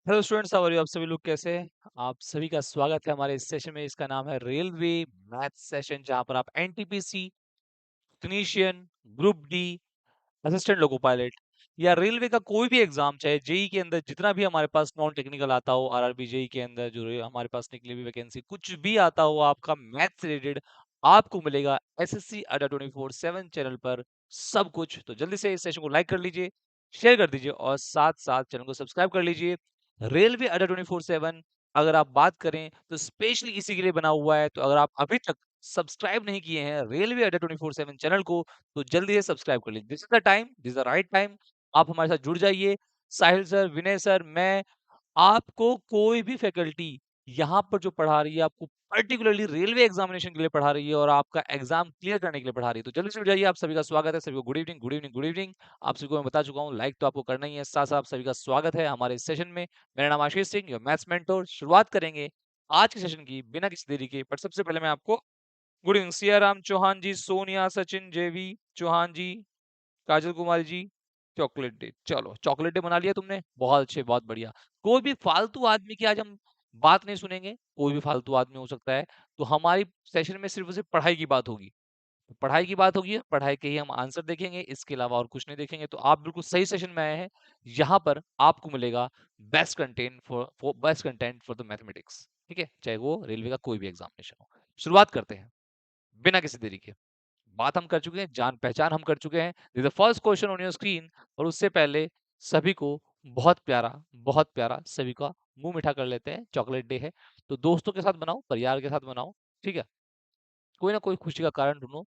Hello students, how are you? आप सभी लोग कैसे हैं? आप सभी का स्वागत है हमारे इस सेशन में। इसका नाम है रेलवे मैथ सेशन, जहां पर आप NTPC, technician, group D, assistant loco pilot या रेलवे का कोई भी एग्जाम, चाहे जेई के अंदर जितना भी हमारे पास नॉन टेक्निकल आता हो, आरआरबी जेई के अंदर जो हमारे पास निकली हुई वैकेंसी कुछ भी आता हो आपका मैथ से रिलेटेड, आपको मिलेगा एसएससी अड्डा 24/7 चैनल पर सब कुछ। तो जल्दी से इस सेशन को लाइक कर लीजिए, शेयर कर दीजिए और साथ साथ चैनल को सब्सक्राइब कर लीजिए। रेलवे अड्डा 24/7 अगर आप बात करें तो स्पेशली इसी के लिए बना हुआ है। तो अगर आप अभी तक सब्सक्राइब नहीं किए हैं रेलवे अड्डा 24/7 चैनल को, तो जल्दी से सब्सक्राइब कर लीजिए। This is the time, this is the right time. आप हमारे साथ जुड़ जाइए। साहिल सर, विनय सर, मैं, आपको कोई भी फैकल्टी यहाँ पर जो पढ़ा रही है, आपको पर्टिकुलरली रेलवे एग्जामिनेशन के लिए पढ़ा रही है और आपका एग्जाम क्लियर करने के लिए पढ़ा रही है। तो जल्दी से जुड़ जाइए। आप सभी का स्वागत है। सभी को good evening, good evening, good evening. आप सभी को मैं बता चुका हूँ, लाइक तो आपको करना ही है। साथ साथ आप सभी का स्वागत है हमारे इस सेशन में। मेरा नाम Ashish Singh, your maths mentor. शुरुआत करेंगे आज के सेशन की बिना किसी देरी के। बट सबसे पहले मैं आपको गुड इवनिंग सियाराम चौहान जी, सोनिया, सचिन, जेवी चौहान जी, काजल कुमारी जी, चॉकलेट डे। चलो, चॉकलेट डे मना लिया तुमने, बहुत अच्छे, बहुत बढ़िया। कोई भी फालतू आदमी की आज हम बात नहीं सुनेंगे। कोई भी फालतू आदमी हो सकता है, तो हमारी सेशन में सिर्फ और सिर्फ पढ़ाई की बात होगी। पढ़ाई की बात होगी, पढ़ाई के ही हम आंसर देखेंगे, इसके अलावा और कुछ नहीं देखेंगे। तो आप बिल्कुल सही सेशन में आए हैं। यहाँ पर आपको मिलेगा best content for the mathematics. ठीक है, चाहे वो रेलवे का कोई भी एग्जामिनेशन हो। शुरुआत करते हैं बिना किसी देरी के। बात हम कर चुके हैं, जान पहचान हम कर चुके हैं। This the first question on your screen. और उससे पहले सभी को बहुत प्यारा सभी का मुंह मीठा कर लेते हैं। चॉकलेट डे है, तो दोस्तों के साथ बनाओ, परिवार के साथ बनाओ। ठीक है, कोई ना कोई खुशी का कारण ढूंढो।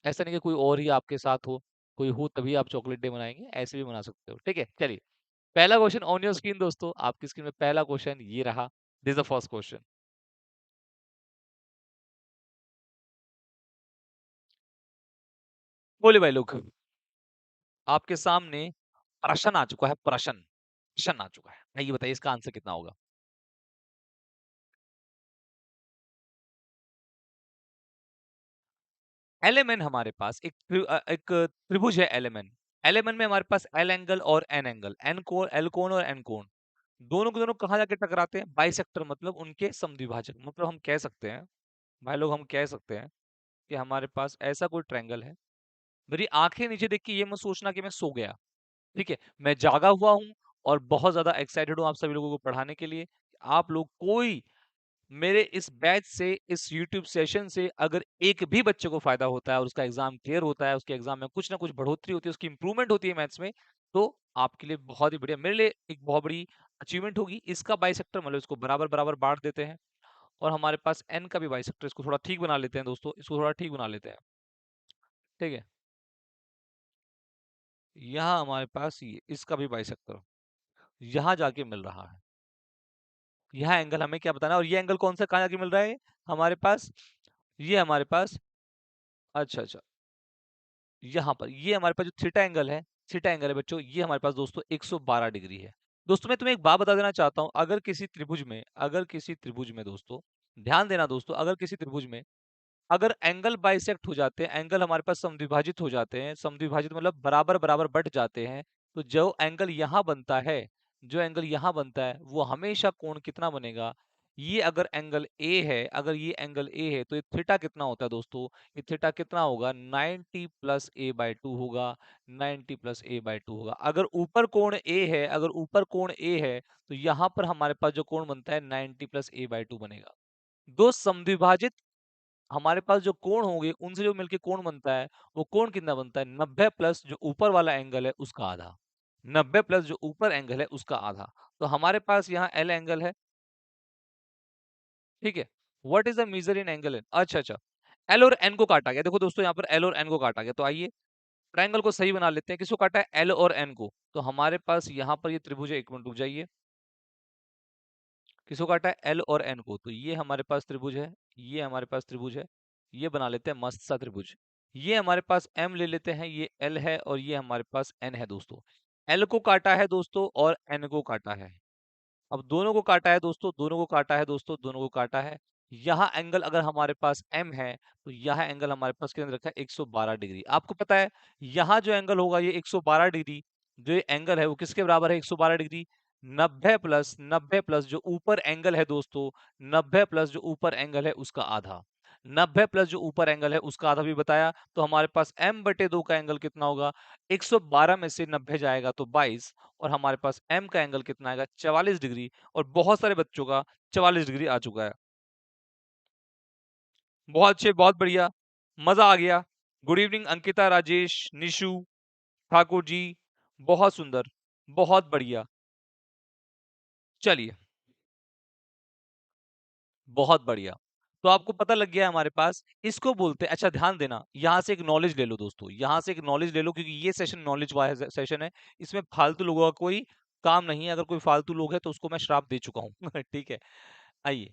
ऐसा नहीं कि कोई और ही आपके साथ हो, कोई हो तभी आप चॉकलेट डे मनाएंगे, ऐसे भी मना सकते हो। ठीक है, चलिए। पहला क्वेश्चन ऑन योर स्क्रीन दोस्तों, आपकी स्क्रीन में पहला क्वेश्चन ये रहा। This the first question. बोले भाई लोग, आपके सामने प्रश्न आ चुका है। प्रश्न आ चुका है। ये बताइए इसका आंसर कितना होगा? एलएमएन हमारे पास एक त्रिभुज है एलएमएन। एलएमएन में हमारे पास एल एंगल और एन एंगल, एन कोण, एल कोण और एन कोण, दोनों के दोनों कहाँ जाके टकराते हैं? बाइसेक्टर, मतलब उनके समद्विभाजक। मतलब हम कह सकते हैं भाई लोग, हम कह सकते हैं कि हमारे पास ऐसा कोई ट्रायंगल है। मेरी आंखें नीचे देख के ये मत सोचना कि मैं सो गया। ठीक है, मैं जागा हुआ हूँ और बहुत ज्यादा एक्साइटेड हूँ आप सभी लोगों को पढ़ाने के लिए। आप लोग कोई मेरे इस बैच से, इस यूट्यूब सेशन से अगर एक भी बच्चे को फायदा होता है और उसका एग्जाम क्लियर होता है, उसके एग्जाम में कुछ ना कुछ बढ़ोतरी होती है, उसकी इंप्रूवमेंट होती है मैथ्स में, तो आपके लिए बहुत ही बढ़िया, मेरे लिए एक बहुत बड़ी अचीवमेंट होगी। इसका बाइसेक्टर मतलब इसको बराबर बराबर बांट देते हैं। और हमारे पास एन का भी बाइसेक्टर, इसको थोड़ा ठीक बना लेते हैं दोस्तों, इसको थोड़ा ठीक बना लेते हैं। ठीक है, यहाँ हमारे पास ये इसका भी बाइसेक्टर यहाँ जाके मिल रहा है। यह एंगल हमें क्या बताना है? और ये एंगल कौन सा कहाँ जाके मिल रहा है हमारे पास? ये हमारे पास, अच्छा अच्छा, यहाँ पर ये हमारे पास जो थीटा एंगल है, थीटा एंगल है बच्चों, ये हमारे पास दोस्तों 112 डिग्री है। दोस्तों मैं तुम्हें एक बात बता देना चाहता हूँ, अगर किसी त्रिभुज में दोस्तों, ध्यान देना दोस्तों, अगर किसी त्रिभुज में अगर एंगल बाइसेक्ट हो जाते हैं, एंगल हमारे पास समद्विभाजित हो जाते हैं, समद्विभाजित मतलब बराबर बराबर बट जाते हैं, तो जो एंगल यहाँ बनता है, जो एंगल यहाँ बनता है वो हमेशा कोण कितना बनेगा? ये अगर एंगल ए है, अगर ये एंगल ए है, तो ये थीटा कितना होता है दोस्तों? ये थीटा कितना होगा? 90 प्लस ए बाई टू होगा। 90 प्लस ए बाई टू होगा। अगर ऊपर कोण ए है, अगर ऊपर कोण ए है, तो यहाँ पर हमारे पास जो कोण बनता है 90 प्लस ए बाई टू बनेगा। दो समद्विभाजित हमारे पास जो कोण होंगे उनसे जो मिलके कोण बनता है, वो कोण कितना बनता है? 90 प्लस जो ऊपर वाला एंगल है उसका आधा। 90 प्लस जो ऊपर एंगल है उसका आधा। तो हमारे पास यहाँ एल एंगल है। ठीक है, what is the measure in angle? अच्छा अच्छा, एल और एन को काटा गया। देखो दोस्तों, यहाँ पर एल और एन को काटा गया, तो आइए ट्रायंगल को सही बना लेते हैं। किसको काटा है? एल और एन को। तो हमारे पास यहाँ पर ये त्रिभुज है, एक मिनट रुक जाइए। किसको काटा है? एल और एन को। तो ये हमारे पास त्रिभुज है, ये हमारे पास त्रिभुज है। ये बना लेते हैं मस्त सा त्रिभुज। ये हमारे पास एम ले लेते हैं, ये एल है और ये हमारे पास एन है दोस्तों। एल को काटा है दोस्तों और एन को काटा है। अब दोनों को काटा है दोस्तों, दोनों को काटा है दोस्तों, दोनों को काटा है। यहाँ एंगल अगर हमारे पास एम है, तो यहाँ एंगल हमारे पास कितना रखा है? 112 डिग्री। आपको पता है यहाँ जो एंगल होगा ये 112 डिग्री, जो ये एंगल है वो किसके बराबर है? 112 डिग्री। 90 प्लस जो ऊपर एंगल है दोस्तों, 90 प्लस जो ऊपर एंगल है उसका आधा, 90 प्लस जो ऊपर एंगल है उसका आधा भी बताया। तो हमारे पास m बटे 2 का एंगल कितना होगा, 112 में से 90 जाएगा तो 22, और हमारे पास m का एंगल कितना आएगा, 44 डिग्री। और बहुत सारे बच्चों का 44 डिग्री आ चुका है। बहुत अच्छे, बहुत बढ़िया, मजा आ गया। गुड इवनिंग अंकिता, राजेश, निशु, ठाकुर जी, बहुत सुंदर, बहुत बढ़िया। चलिए, बहुत बढ़िया। तो आपको पता लग गया है हमारे पास, इसको बोलते हैं, अच्छा ध्यान देना, यहाँ से एक नॉलेज ले लो दोस्तों, यहाँ से एक नॉलेज ले लो, क्योंकि ये सेशन नॉलेज वाला सेशन है। इसमें फालतू लोगों का कोई काम नहीं है, अगर कोई फालतू लोग है तो उसको मैं श्राप दे चुका हूँ ठीक है। आइए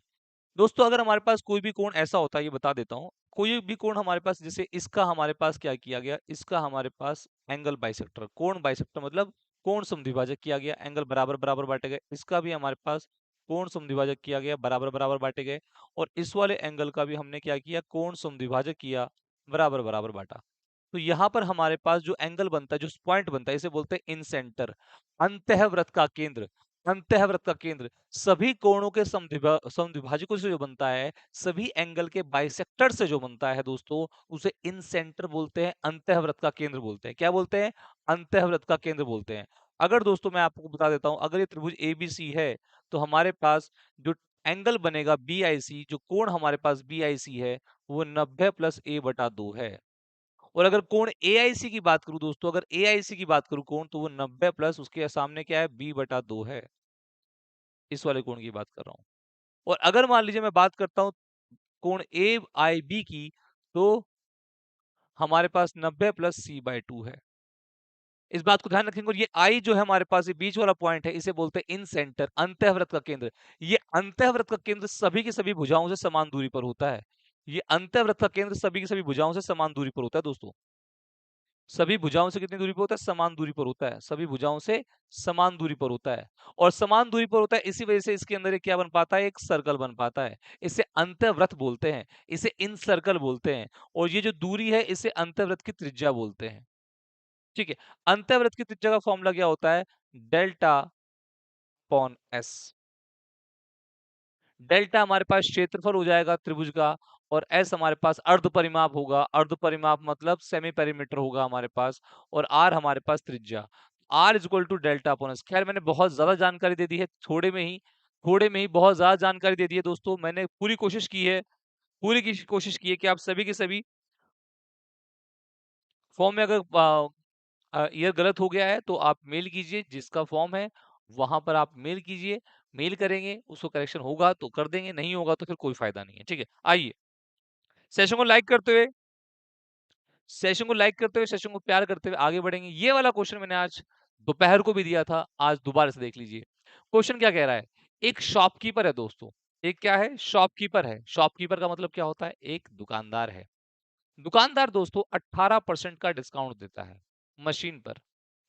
दोस्तों, अगर हमारे पास कोई भी कोण ऐसा होता है, ये बता देता हूँ, कोई भी कोण हमारे पास, जैसे इसका हमारे पास क्या किया गया, इसका हमारे पास एंगल बाइसेक्टर, कोण बाइसेक्टर मतलब कोण समद्विभाजक किया गया, एंगल बराबर बराबर बांटे गए। इसका भी हमारे पास कोण समद्विभाजक किया गया, बराबर बराबर बांटे गए। और इस वाले एंगल का भी हमने क्या किया, कोण समद्विभाजक किया, बराबर बराबर बांटा। तो यहाँ पर हमारे पास जो एंगल बनता है, जो पॉइंट बनता है, इसे बोलते हैं इन सेंटर, अंतःवृत्त का केंद्र। अंतःवृत्त का केंद्र सभी कोणों के समद्विभाजकों से जो बनता है, सभी एंगल के बाइसेक्टर से जो बनता है दोस्तों, उसे इन सेंटर बोलते हैं, अंतःवृत्त का केंद्र बोलते हैं। क्या बोलते हैं, अंतःवृत्त का केंद्र बोलते हैं। अगर दोस्तों मैं आपको बता देता हूं, अगर ये त्रिभुज एबीसी है, तो हमारे पास जो एंगल बनेगा बीआईसी, जो कोण हमारे पास बीआईसी है, वो 90 प्लस ए बटा 2 है। और अगर कोण एआईसी की बात करूं दोस्तों, अगर एआईसी की बात करूं कोण, तो वो 90 प्लस उसके सामने क्या है, बी बटा 2 है। इस वाले कोण की बात कर रहा हूं। और अगर मान लीजिए मैं बात करता हूं कोण ए आई बी की, तो हमारे पास 90 प्लस सी बाय 2 है। इस बात को ध्यान रखेंगे। और ये आई जो है हमारे पास, ये बीच वाला पॉइंट है, इसे बोलते हैं इन सेंटर, अंतःवृत्त का केंद्र। ये अंतःवृत्त का केंद्र सभी की सभी भुजाओं से समान दूरी पर होता है। ये अंतःवृत्त का केंद्र सभी की सभी भुजाओं से समान दूरी पर होता है दोस्तों। सभी भुजाओं से कितनी दूरी पर होता है, समान दूरी पर होता है। सभी भुजाओं से समान दूरी पर होता है। और समान दूरी पर होता है, इसी वजह से इसके अंदर एक क्या बन पाता है, एक सर्कल बन पाता है। इसे अंतःवृत्त बोलते हैं, इसे इन सर्कल बोलते हैं। और ये जो दूरी है, इसे अंतःवृत्त की त्रिज्या बोलते हैं। ठीक है। अंतःवृत्त की त्रिज्या का फॉर्मूला क्या होता है, डेल्टा अपॉन एस। डेल्टा हमारे पास क्षेत्रफल हो जाएगा त्रिभुज का, और एस हमारे पास अर्ध परिमाप होगा। अर्ध परिमाप मतलब सेमी पेरीमीटर होगा हमारे पास। और आर हमारे पास त्रिज्या। R is equal to delta upon S. खैर मैंने बहुत ज्यादा जानकारी दे दी है, थोड़े में ही बहुत ज्यादा जानकारी दे दी है दोस्तों। मैंने पूरी कोशिश की है, कोशिश की है कि आप सभी के सभी फॉर्म में, अगर ईयर गलत हो गया है तो आप मेल कीजिए, जिसका फॉर्म है वहां पर आप मेल कीजिए। मेल करेंगे, उसको करेक्शन होगा तो कर देंगे, नहीं होगा तो फिर कोई फायदा नहीं है। ठीक है, आइए सेशन को लाइक करते हुए, सेशन को प्यार करते हुए आगे बढ़ेंगे। ये वाला क्वेश्चन मैंने आज दोपहर को भी दिया था, आज दोबारा से देख लीजिए। क्वेश्चन क्या कह रहा है, एक शॉपकीपर है दोस्तों। एक क्या है, शॉपकीपर है। शॉपकीपर का मतलब क्या होता है, एक दुकानदार है। दुकानदार दोस्तों 18% का डिस्काउंट देता है मशीन पर,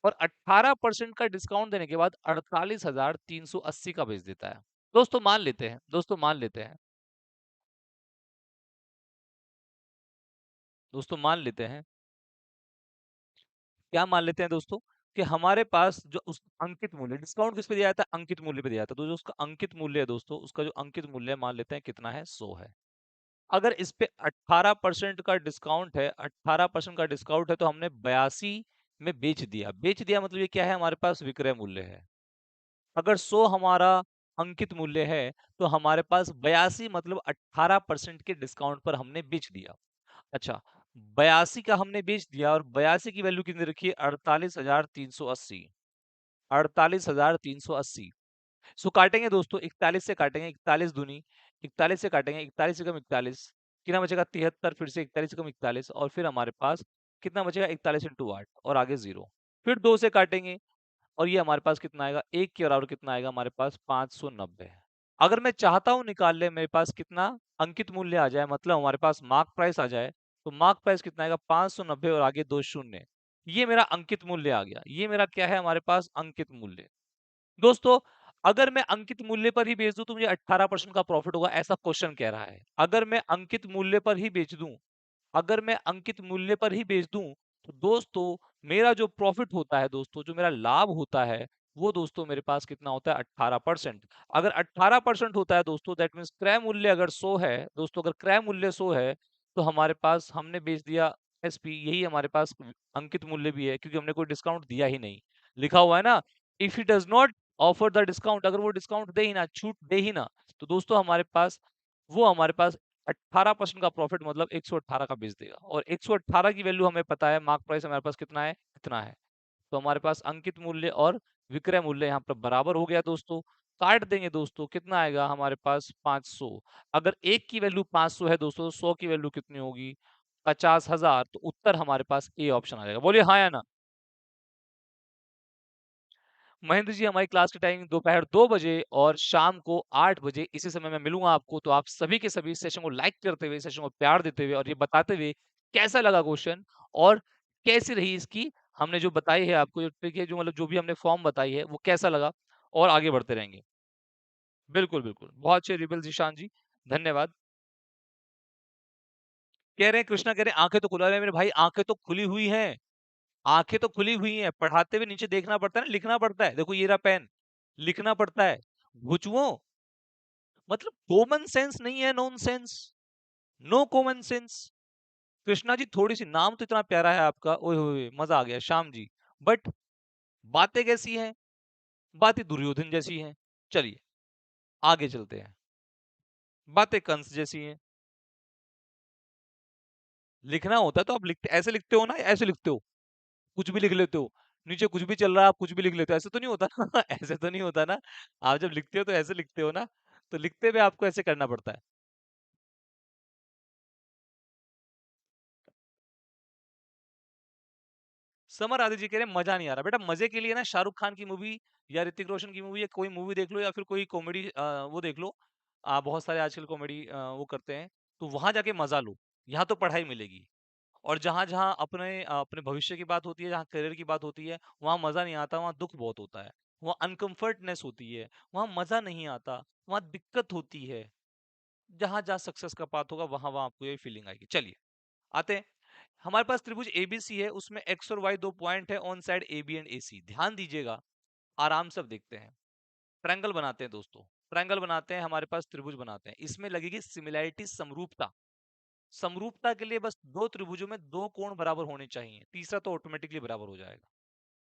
और 18% का डिस्काउंट देने के बाद 48,380 का बेच देता है। दोस्तों मान लेते हैं, क्या मान लेते हैं दोस्तों, कि हमारे पास जो उस अंकित मूल्य, डिस्काउंट किस पे दिया जाता है, अंकित मूल्य पे दिया जाता है। तो जो उसका अंकित मूल्य है दोस्तों, उसका जो अंकित मूल्य है, मान लेते हैं कितना है, 100 है। अगर इस पे 18% का डिस्काउंट है, 18% का डिस्काउंट है, तो हमने 82 में बेच दिया मतलब ये क्या है, हमारे पास विक्रय मूल्य है। अगर 100 हमारा अंकित मूल्य है, तो हमारे पास 82 मतलब 18% के डिस्काउंट पर हमने बेच दिया। अच्छा, 82 का हमने बेच दिया, और 82 की वैल्यू कितनी रखी है, 48,380। 48,380। सो काटेंगे दोस्तों, 41 से काटेंगे, 41 दूनी 41 से काटेंगे, 41 से कम 41, कितना बचेगा 73, फिर से 41 से कम 41, और फिर हमारे पास कितना बचेगा, 41 इंटू 8, और आगे जीरो। फिर 2 से काटेंगे, और ये हमारे पास कितना आएगा, एक के बराबर कितना आएगा, हमारे पास 590। अगर मैं चाहता हूं निकाल ले, मेरे पास कितना अंकित मूल्य आ जाए, मतलब हमारे पास मार्क प्राइस आ जाए, तो मार्क प्राइस कितना आएगा, 590, और आगे दो शून्य। ये मेरा अंकित मूल्य आ गया। ये मेरा क्या है, हमारे पास अंकित मूल्य। दोस्तों, अगर मैं अंकित मूल्य पर ही बेच दूं तो मुझे 18% का प्रॉफिट होगा, ऐसा क्वेश्चन कह रहा है। अगर मैं अंकित मूल्य पर ही बेच दूं, अगर मैं अंकित मूल्य पर ही बेच दूं, तो दोस्तों मेरा जो प्रॉफिट होता है, दोस्तों जो मेरा लाभ होता है, वो दोस्तों मेरे पास कितना होता है 18%। अगर 18% होता है दोस्तों, दैट मीन्स क्रय मूल्य अगर 100 है दोस्तों, अगर क्रय मूल्य 100 है तो हमारे पास हमने बेच दिया एसपी, यही हमारे पास अंकित मूल्य भी है, क्योंकि हमने कोई डिस्काउंट दिया ही नहीं। लिखा हुआ है ना, if he does not offer the discount, अगर वो डिस्काउंट दे ही ना, छूट दे ही ना, तो दोस्तों हमारे पास 18% का प्रॉफिट मतलब 118 का बेच देगा। और 118 की वैल्यू हमें पता है, मार्क प्राइस हमारे पास कितना है, इतना है। तो हमारे पास अंकित मूल्य और विक्रय मूल्य यहाँ पर बराबर हो गया दोस्तों। काट देंगे दोस्तों, कितना आएगा हमारे पास 500। अगर एक की वैल्यू 500 है दोस्तों, तो 100 की वैल्यू कितनी होगी, 50,000। तो उत्तर हमारे पास ए ऑप्शन आ जाएगा। बोलिए हाँ या ना। महेंद्र जी, हमारी क्लास की टाइमिंग दोपहर 2 बजे और शाम को 8 बजे इसी समय मैं मिलूंगा आपको। तो आप सभी के सभी सेशन को लाइक करते हुए, सेशन को प्यार देते हुए और ये बताते हुए कैसा लगा क्वेश्चन और कैसी रही इसकी, हमने जो बताई है आपको, जो ट्रिक है, जो मतलब जो भी हमने फॉर्म बताई है, वो कैसा लगा, और आगे बढ़ते रहेंगे। बिल्कुल बिल्कुल, बहुत अच्छे रिबल जीशान जी, धन्यवाद। कह रहे हैं कृष्णा, कह रहे हैं आंखें तो खुला रहे हैं मेरे भाई, आंखें तो खुली हुई हैं, आंखें तो खुली हुई हैं, पढ़ाते हुए नीचे देखना पड़ता है ना, लिखना पड़ता है, देखो ये रहा पेन, लिखना पड़ता है। भुचुओ, मतलब कॉमन सेंस नहीं है, nonsense, no common sense. Krishna ji, थोड़ी सी नाम तो इतना प्यारा है आपका, ओए होए मजा आ गया श्याम जी, बट बातें कैसी हैं, बातें दुर्योधन जैसी हैं। चलिए आगे चलते हैं, बातें कंस जैसी हैं। लिखना होता है तो आप लिखते ऐसे लिखते हो ना, ऐसे लिखते हो, कुछ भी लिख लेते हो, नीचे कुछ भी चल रहा है आप कुछ भी लिख लेते हो, ऐसे तो नहीं होता ना ऐसे तो नहीं होता ना। आप जब लिखते हो तो ऐसे लिखते हो ना, तो लिखते हुए आपको ऐसे करना पड़ता है। समर आदि जी कह रहे हैं मजा नहीं आ रहा। बेटा मजे के लिए ना शाहरुख खान की मूवी या ऋतिक रोशन की मूवी या कोई मूवी देख लो, या फिर कोई कॉमेडी वो देख लो। बहुत सारे आजकल कॉमेडी वो करते हैं, तो वहां जाके मजा लो। यहाँ तो पढ़ाई मिलेगी। और जहां जहां अपने भविष्य की बात होती है, जहां करियर की बात होती है, वहां मजा नहीं आता, वहां दुख बहुत होता है, वहां अनकंफर्टनेस होती है, वहां मजा नहीं आता, वहां दिक्कत होती है। जहां जहां सक्सेस का पाथ होगा, वहां वहां आपको ये फीलिंग आएगी। चलिए आते हैं। हमारे पास त्रिभुज एबीसी है, उसमें एक्स और वाई दो पॉइंट है on side A B and A C. ध्यान दीजिएगा, आराम से अब देखते हैं। ट्रायंगल बनाते हैं दोस्तों, ट्रायंगल बनाते हैं, हमारे पास त्रिभुज बनाते हैं, इसमें लगेगी सिमिलैरिटी, समरूपता। समरूपता के लिए बस दो त्रिभुजों में दो कोण बराबर होने चाहिए, तीसरा तो ऑटोमेटिकली बराबर हो जाएगा।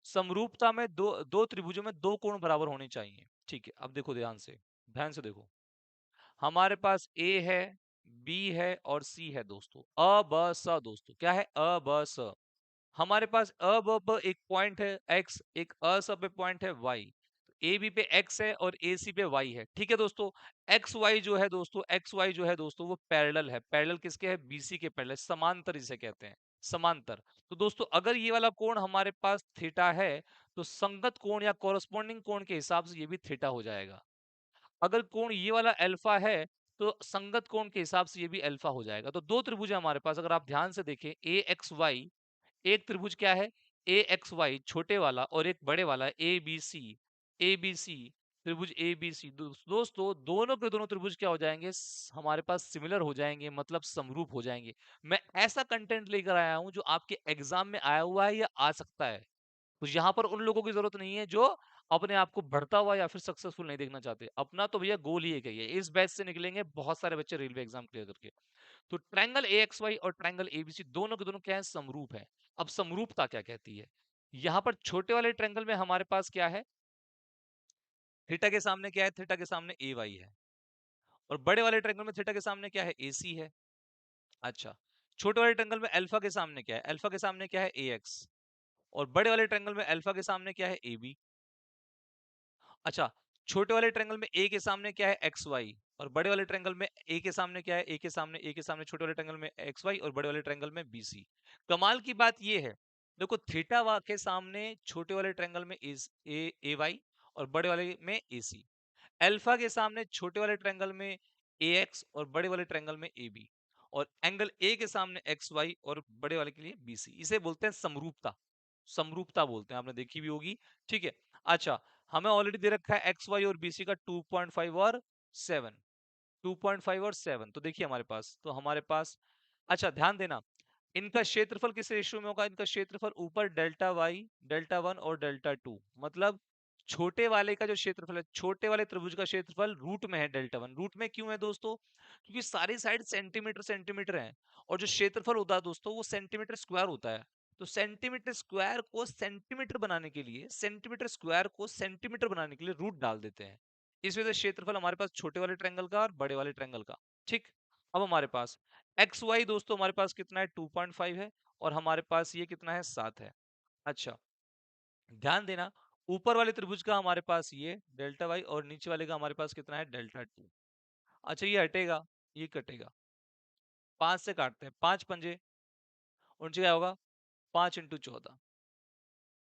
समरूपता में दो दो त्रिभुजों में दो कोण बराबर होने चाहिए। ठीक है, अब देखो ध्यान से, ध्यान से देखो। हमारे पास ए है, बी है और सी है दोस्तों, अ ब स दोस्तों, क्या है, अ ब स। हमारे पास अ ब प एक पॉइंट है एक्स, एक अ स पे पॉइंट है वाई। ए बी पे एक्स है और ए सी पे वाई है। ठीक है दोस्तों, एक्स वाई जो है दोस्तों, एक्स वाई जो है दोस्तों, वो पैरेलल है। पैरेलल किसके है, बीसी के पैरेलल, समांतर इसे कहते हैं, समांतर। तो दोस्तों अगर ये वाला कोण हमारे पास थीटा है, तो संगत कोण या कोरस्पॉन्डिंग कोण के हिसाब से ये भी थीटा हो जाएगा। अगर कोण ये वाला अल्फा है, तो संगत कोण के हिसाब से ये भी अल्फा हो जाएगा। तो दो त्रिभुज है हमारे पास, अगर आप ध्यान से देखें, ए एक्स वाई। एक त्रिभुज क्या है, ए एक्स वाई छोटे वाला, और एक बड़े वाला A B C. A B C, त्रिभुज ए बी सी दोस्तों, दोनों के दोनों त्रिभुज क्या हो जाएंगे, हमारे पास सिमिलर हो जाएंगे, मतलब समरूप हो जाएंगे। मैं ऐसा कंटेंट लेकर आया हूं जो आपके एग्जाम में आया हुआ है या आ सकता है। तो यहाँ पर उन लोगों की जरूरत नहीं है जो अपने आप को बढ़ता हुआ या फिर सक्सेसफुल नहीं देखना चाहते। अपना तो भैया गोल ही एक है, इस बैच से निकलेंगे बहुत सारे बच्चे रेलवे एग्जाम क्लियर करके। तो ट्रायंगल ए एक्स वाई और ट्रायंगल एबीसी दोनों के दोनों क्या है, समरूप है। अब समरूपता क्या कहती है, यहाँ पर छोटे वाले ट्रायंगल में हमारे पास क्या है, थीटा के सामने क्या है, थीटा के सामने ए वाई है। और बड़े वाले ट्रायंगल में थीटा के सामने क्या है, ए सी है। अच्छा, छोटे वाले ट्रायंगल में अल्फा के सामने क्या है, अल्फा के सामने क्या है, ए एक्स। और बड़े वाले ट्रायंगल में अल्फा के सामने क्या है, ए बी। अच्छा, छोटे वाले ट्रायंगल में ए के सामने क्या है, एक्स वाई। और बड़े वाले ट्रायंगल में ए के सामने क्या है, ए के सामने छोटे वाले ट्रायंगल में एक्स वाई, और बड़े वाले ट्रायंगल में बी सी। कमाल की बात ये है, देखो थीटा के सामने छोटे वाले ट्रायंगल में इज ए वाई, और बड़े वाले में ए सी। अल्फा के सामने छोटे वाले ट्रायंगल में ए एक्स, और बड़े वाले ट्रायंगल में ए बी। और एंगल ए के सामने एक्स वाई, और बड़े वाले के लिए बी सी। इसे बोलते हैं समरूपता, समरूपता बोलते हैं, आपने देखी भी होगी। ठीक है। अच्छा, हमें ऑलरेडी दे रखा है एक्स वाई और बीसी का 2.5 और 7, 2.5 और 7। तो देखिए हमारे पास, तो हमारे पास, अच्छा ध्यान देना, इनका क्षेत्रफल किस रेशियो में होगा, इनका क्षेत्रफल ऊपर डेल्टा वाई, डेल्टा वन और डेल्टा टू, मतलब छोटे वाले का जो क्षेत्रफल है, छोटे वाले त्रिभुज का क्षेत्रफल रूट में है डेल्टा वन। रूट में क्यों है दोस्तों? क्योंकि सारी साइड सेंटीमीटर सेंटीमीटर है, और जो क्षेत्रफल होता है दोस्तों वो सेंटीमीटर स्क्वायर होता है। तो सेंटीमीटर स्क्वायर को सेंटीमीटर बनाने के लिए, सेंटीमीटर स्क्वायर को सेंटीमीटर बनाने के लिए रूट डाल देते हैं। इस वजह से क्षेत्रफल हमारे पास छोटे वाले ट्रायंगल का और बड़े वाले ट्रायंगल का। ठीक। अब हमारे पास एक्स वाई दोस्तों हमारे पास कितना है, 2.5 है, और हमारे पास ये कितना है, 7 है। अच्छा, ध्यान देना, ऊपर वाले त्रिभुज का हमारे पास ये डेल्टा वाई, और नीचे वाले का हमारे पास कितना है, डेल्टा टू। अच्छा, ये हटेगा, ये कटेगा, 5 से काटते हैं, 5 पंजे, उनसे क्या होगा, 5 × 14।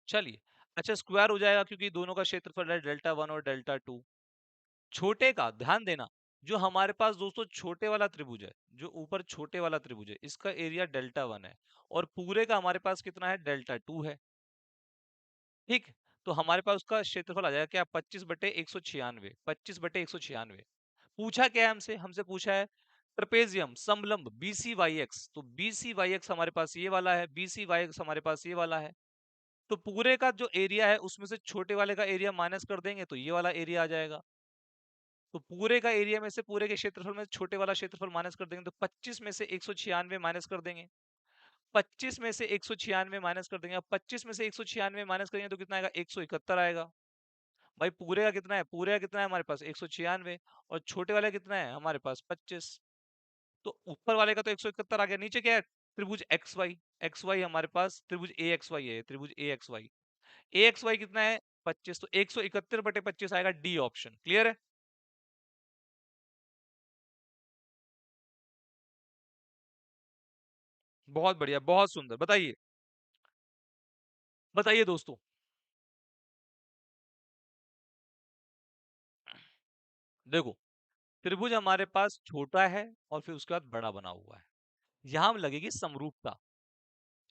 चलिए, अच्छा स्क्वायर हो जाएगा क्योंकि दोनों का क्षेत्रफल है डेल्टा वन और डेल्टा टू। छोटे का ध्यान देना, जो हमारे पास दोस्तों छोटे वाला त्रिभुज है, जो ऊपर छोटे वाला त्रिभुज है, इसका एरिया डेल्टा वन है, और पूरे का हमारे पास कितना है, डेल्टा टू है। ठीक। तो हमारे पास उसका क्षेत्रफल आ जाएगा क्या, 25/196। 25/196। पूछा क्या है हमसे, हमसे पूछा है ट्रेपेजियम समलंब BCYX। तो BCYX हमारे पास ये वाला है, BCYX हमारे पास ये वाला है। तो पूरे का जो एरिया है उसमें से छोटे वाले का एरिया माइनस कर देंगे तो ये वाला एरिया आ जाएगा। तो पूरे का एरिया में से पूरे के क्षेत्रफल में छोटे वाला क्षेत्रफल माइनस कर देंगे, तो 25 में से 196 माइनस कर देंगे। 25 में से 196 माइनस कर देंगे। अब 25 में से 196 माइनस करेंगे तो कितना आएगा, 171 आएगा। भाई पूरे का कितना है, पूरे का कितना है हमारे पास, 196, और छोटे वाले का कितना है हमारे पास, 25। तो ऊपर वाले का तो 171 आ गया। नीचे क्या है, त्रिभुज एक्स वाई। एक्स वाई हमारे पास त्रिभुज ए एक्स वाई है, त्रिभुज ए एक्स वाई। ए एक्स वाई कितना है, 25। तो 171/25 आएगा, डी ऑप्शन। क्लियर है? बहुत बढ़िया, बहुत सुंदर। बताइए, बताइए दोस्तों। देखो, त्रिभुज हमारे पास छोटा है और फिर उसके बाद बड़ा बना हुआ है। यहां लगेगी समरूपता।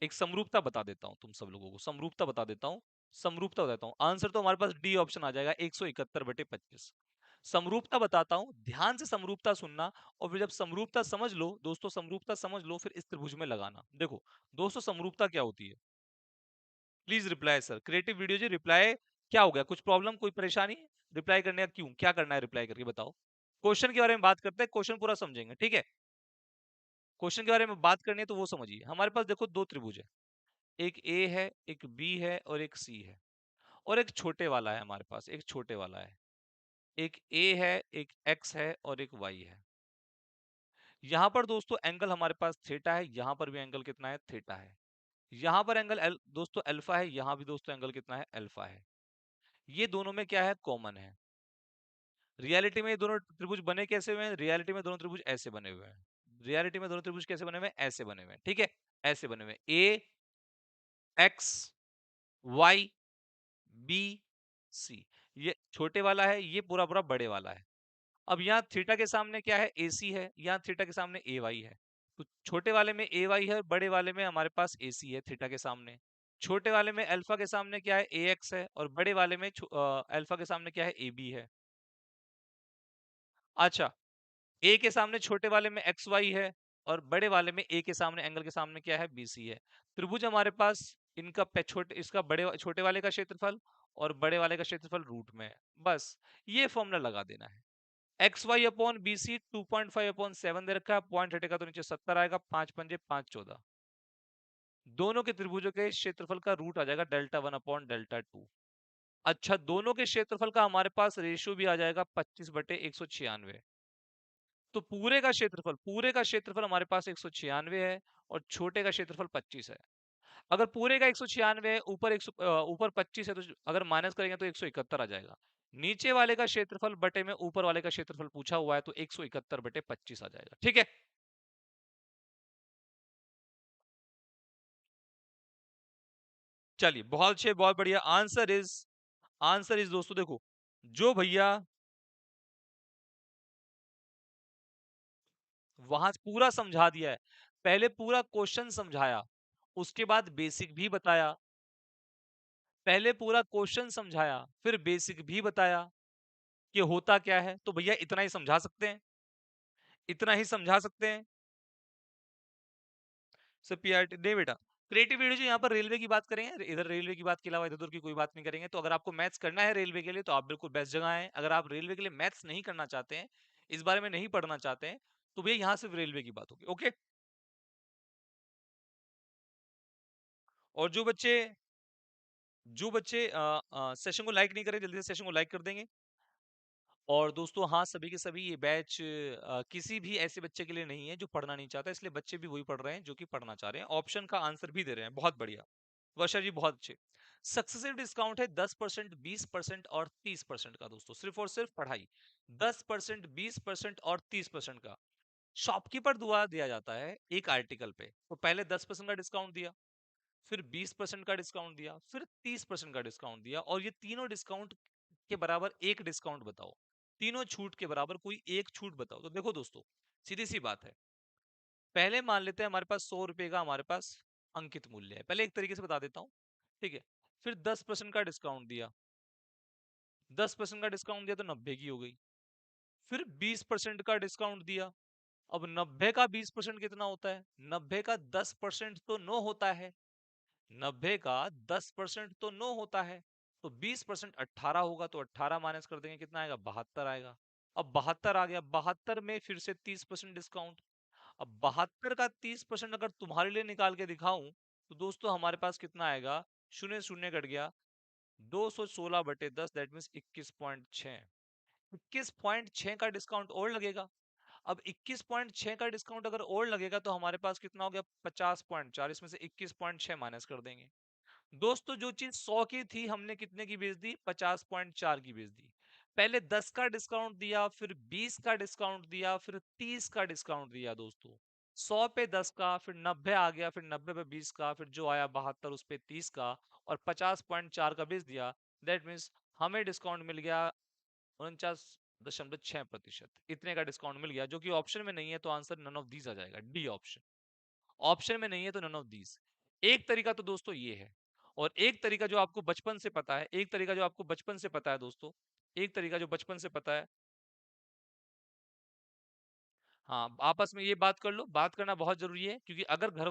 एक समरूपता बता देता हूं तुम सब लोगों को, समरूपता बता देता हूं। समरूपता बताता हूं, आंसर तो हमारे पास डी ऑप्शन आ जाएगा, 171/25। समरूपता बताता हूं, ध्यान से समरूपता सुनना, और फिर जब समरूपता समझ लो दोस्तों, समरूपता समझ लो, फिर इस त्रिभुज में लगाना। देखो दोस्तों, समरूपता क्या होती है? Please reply sir, creative video ji, reply. क्या हो गया, कुछ प्रॉब्लम, कोई परेशानी? रिप्लाई करने का क्यों, क्या करना है रिप्लाई करके, बताओ। क्वेश्चन के बारे में बात करते हैं, क्वेश्चन पूरा समझेंगे, ठीक है? क्वेश्चन के बारे में बात करनी है तो वो समझिए। हमारे पास देखो दो त्रिभुज है, एक ए है, एक बी है, और एक सी है, और एक छोटे वाला है हमारे पास, एक छोटे वाला है। एक ए है, एक एक्स है, और एक वाई है। यहां पर दोस्तों एंगल हमारे पास थीटा है, यहां पर भी एंगल कितना है, थीटा है। यहां पर एंगल दोस्तों अल्फा है, यहां भी दोस्तों एंगल कितना है, अल्फा है। ये दोनों में क्या है, कॉमन है। रियलिटी में ये दोनों त्रिभुज बने कैसे हुए हैं, रियलिटी में दोनों त्रिभुज ऐसे बने हुए हैं। रियलिटी में दोनों त्रिभुज कैसे बने हुए हैं, ऐसे बने हुए हैं, ठीक है? ऐसे बने हुए हैं, ए एक्स वाई बी सी। ये छोटे वाला है, ये पूरा पूरा बड़े वाला है। अब यहाँ थीटा के सामने क्या है, ए सी है, यहाँ थीटा के सामने ए वाई है। तो छोटे वाले में ए वाई है, बड़े वाले में हमारे पास ए सी है थीटा के सामने। छोटे वाले में अल्फा के सामने क्या है, ए एक्स है, और बड़े वाले में अल्फा के सामने क्या है, ए बी है। अच्छा, ए के सामने छोटे वाले में एक्स वाई है, और बड़े वाले में ए के सामने एंगल के सामने क्या है, बी सी है। त्रिभुज हमारे पास इनका छोटे, इसका छोटे वाले का क्षेत्रफल और बड़े वाले का क्षेत्रफल रूट में है। बस ये फॉर्मूला लगा देना है। X Y upon B C 2.5/7 दे रखा है, पॉइंट हटेगा तो नीचे 70 आएगा, 5 पंजे 5 14। दोनों के त्रिभुजों के क्षेत्रफल का रूट आ जाएगा डेल्टा 1/डेल्टा 2। अच्छा, दोनों के क्षेत्रफल का हमारे पास रेशियो भी आ जाएगा 25/196। तो पूरे का क्षेत्रफल हमारे पास 196 है, और छोटे का क्षेत्रफल 25 है। अगर पूरे का 196 है, ऊपर 25 है, तो अगर माइनस करेंगे तो 171 आ जाएगा। नीचे वाले का क्षेत्रफल बटे में ऊपर वाले का क्षेत्रफल पूछा हुआ है, तो 171/25 आ जाएगा, ठीक है? चलिए, बहुत अच्छे, बहुत बढ़िया। आंसर इज दोस्तों देखो, जो भैया वहां पूरा समझा दिया है, पहले पूरा क्वेश्चन समझाया, उसके बाद बेसिक भी बताया। पहले पूरा क्वेश्चन समझाया, फिर बेसिक भी बताया कि होता क्या है। तो भैया इतना ही समझा सकते हैं, इतना ही समझा सकते हैं। सर पीआरटी नहीं बेटा, क्रिएटिव वीडियो जो यहाँ पर रेलवे की बात करेंगे, इधर रेलवे की बात के अलावा इधर उधर की कोई बात नहीं करेंगे। तो अगर आपको मैथ्स करना है रेलवे के लिए तो आप बिल्कुल बेस्ट जगह है। अगर आप रेलवे के लिए मैथ्स नहीं करना चाहते हैं, इस बारे में नहीं पढ़ना चाहते हैं, तो भैया यहाँ सिर्फ रेलवे की बात होगी। ओके। और जो बच्चे सेशन को लाइक नहीं करें, जल्दी से सेशन को लाइक कर देंगे। और दोस्तों हाँ, सभी के सभी ये बैच किसी भी ऐसे बच्चे के लिए नहीं है जो पढ़ना नहीं चाहता, इसलिए बच्चे भी वही पढ़ रहे हैं जो कि पढ़ना चाह रहे हैं, ऑप्शन का आंसर भी दे रहे हैं। बहुत बढ़िया वर्षा जी, बहुत अच्छे। सक्सेसिव डिस्काउंट है 10%, 20% और 30% का दोस्तों, सिर्फ और सिर्फ पढ़ाई। 10%, 20% और 30% का शॉपकीपर द्वारा दिया जाता है एक आर्टिकल पे। तो पहले 10% का डिस्काउंट दिया, फिर 20% का डिस्काउंट दिया, फिर 30% का डिस्काउंट दिया, और ये तीनों डिस्काउंट के बराबर एक डिस्काउंट बताओ। तीनों छूट के बराबर कोई एक छूट बताओ। तो देखो दोस्तों, सीधी सी बात है। पहले मान लेते हैं हमारे पास 100 रुपए का हमारे पास अंकित मूल्य है, पहले एक तरीके से बता देता हूँ, ठीक है। फिर 10% का डिस्काउंट दिया, 10% का डिस्काउंट दिया तो 90 की हो गई। फिर 20% का डिस्काउंट दिया। अब 90 का 20% कितना होता है? 90 का 10% तो 9 होता है। 90 का 10% तो 9 होता है। तो 20% 18 होगा, तो 18 माइनस कर देंगे, कितना आएगा? 72 आएगा। अब 72 आ गया, 72 में फिर से 30% डिस्काउंट। अब 72 का 30% अगर तुम्हारे लिए निकाल के दिखाऊं तो दोस्तों हमारे पास कितना आएगा? शून्य शून्य कट गया, 216/10, दैट मीन्स 21.6। 21.6 का डिस्काउंट और लगेगा। अब 21.6 का डिस्काउंट अगर और लगेगा तो हमारे पास कितना हो गया? 50.4। इसमें से 21.6 माइनस कर देंगे। दोस्तों जो चीज 100 की थी हमने कितने की बेच दी? 50.4 की बेच दी। पहले 10 का डिस्काउंट दिया, फिर 20 का डिस्काउंट दिया, फिर 30 का डिस्काउंट दिया दोस्तों। 100 पे 10 का, फिर 90 आ गया, फिर 90 पे 20 का, फिर जो आया 72 उस पे 30 का, और 50.4 का बेच दिया। दैट मीन्स हमें डिस्काउंट मिल गया 49.6%। इतने का डिस्काउंट मिल गया, जो कि ऑप्शन में नहीं है, तो आंसर नन ऑफ दीज आ जाएगा, डी ऑप्शन। ऑप्शन में नहीं है तो नन ऑफ दीज। एक तरीका तो दोस्तों ये है, और एक तरीका जो आपको बचपन से पता है, एक तरीका जो आपको बचपन से पता है दोस्तों, एक तरीका जो बचपन से पता है। हाँ, आपस में ये बात कर लो, बात करना बहुत जरूरी है, क्योंकि अगर घर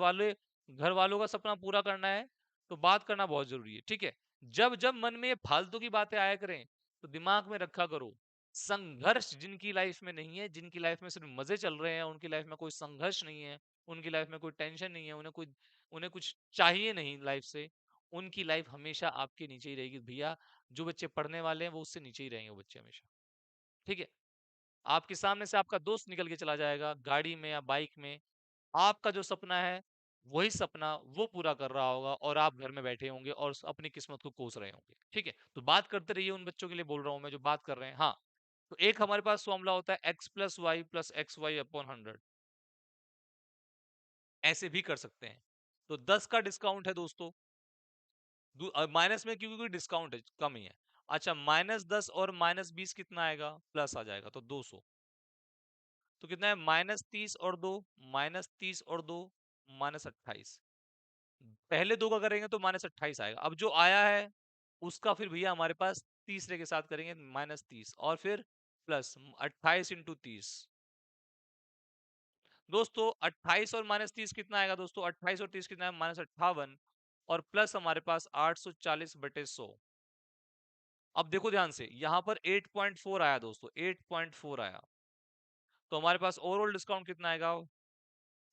वालों का सपना पूरा करना है तो बात करना बहुत जरूरी है, ठीक है। जब जब मन में ये फालतू की बातें आया करें तो दिमाग में रखा करो, संघर्ष जिनकी लाइफ में नहीं है, जिनकी लाइफ में सिर्फ मजे चल रहे हैं, उनकी लाइफ में कोई संघर्ष नहीं है, उनकी लाइफ में कोई टेंशन नहीं है, उन्हें कुछ चाहिए नहीं लाइफ से, उनकी लाइफ हमेशा आपके नीचे ही रहेगी भैया। जो बच्चे पढ़ने वाले हैं वो उससे नीचे ही रहेंगे, वो बच्चे हमेशा, ठीक है। आपके सामने से आपका दोस्त निकल के चला जाएगा गाड़ी में या बाइक में, आपका जो सपना है वही सपना वो पूरा कर रहा होगा, और आप घर में बैठे होंगे और अपनी किस्मत को कोस रहे होंगे, ठीक है। तो बात करते रहिए, उन बच्चों के लिए बोल रहा हूं मैं जो बात कर रहे हैं। हाँ, तो एक हमारे पास फॉर्मूला होता है x+y+xy/100। ऐसे भी कर सकते हैं। तो 10 का डिस्काउंट है दोस्तों, माइनस में क्योंकि डिस्काउंट है, कम ही है। अच्छा, -10 और -20 कितना आएगा? प्लस आ जाएगा, तो 200। तो कितना है? -30 और 2, -30 और 2, -28। पहले दो का करेंगे तो -28 आएगा। अब जो आया है उसका फिर भैया हमारे पास तीसरे के साथ करेंगे, -30 और फिर प्लस 28 इंटू 30। दोस्तों 28 और -30 कितना आएगा? दोस्तों 28 और 30 कितना है? -58, और प्लस हमारे पास 840/100। अब देखो ध्यान से, यहां पर 8.4 आया दोस्तों, 8.4 आया, तो हमारे पास ओवरऑल डिस्काउंट कितना आएगा?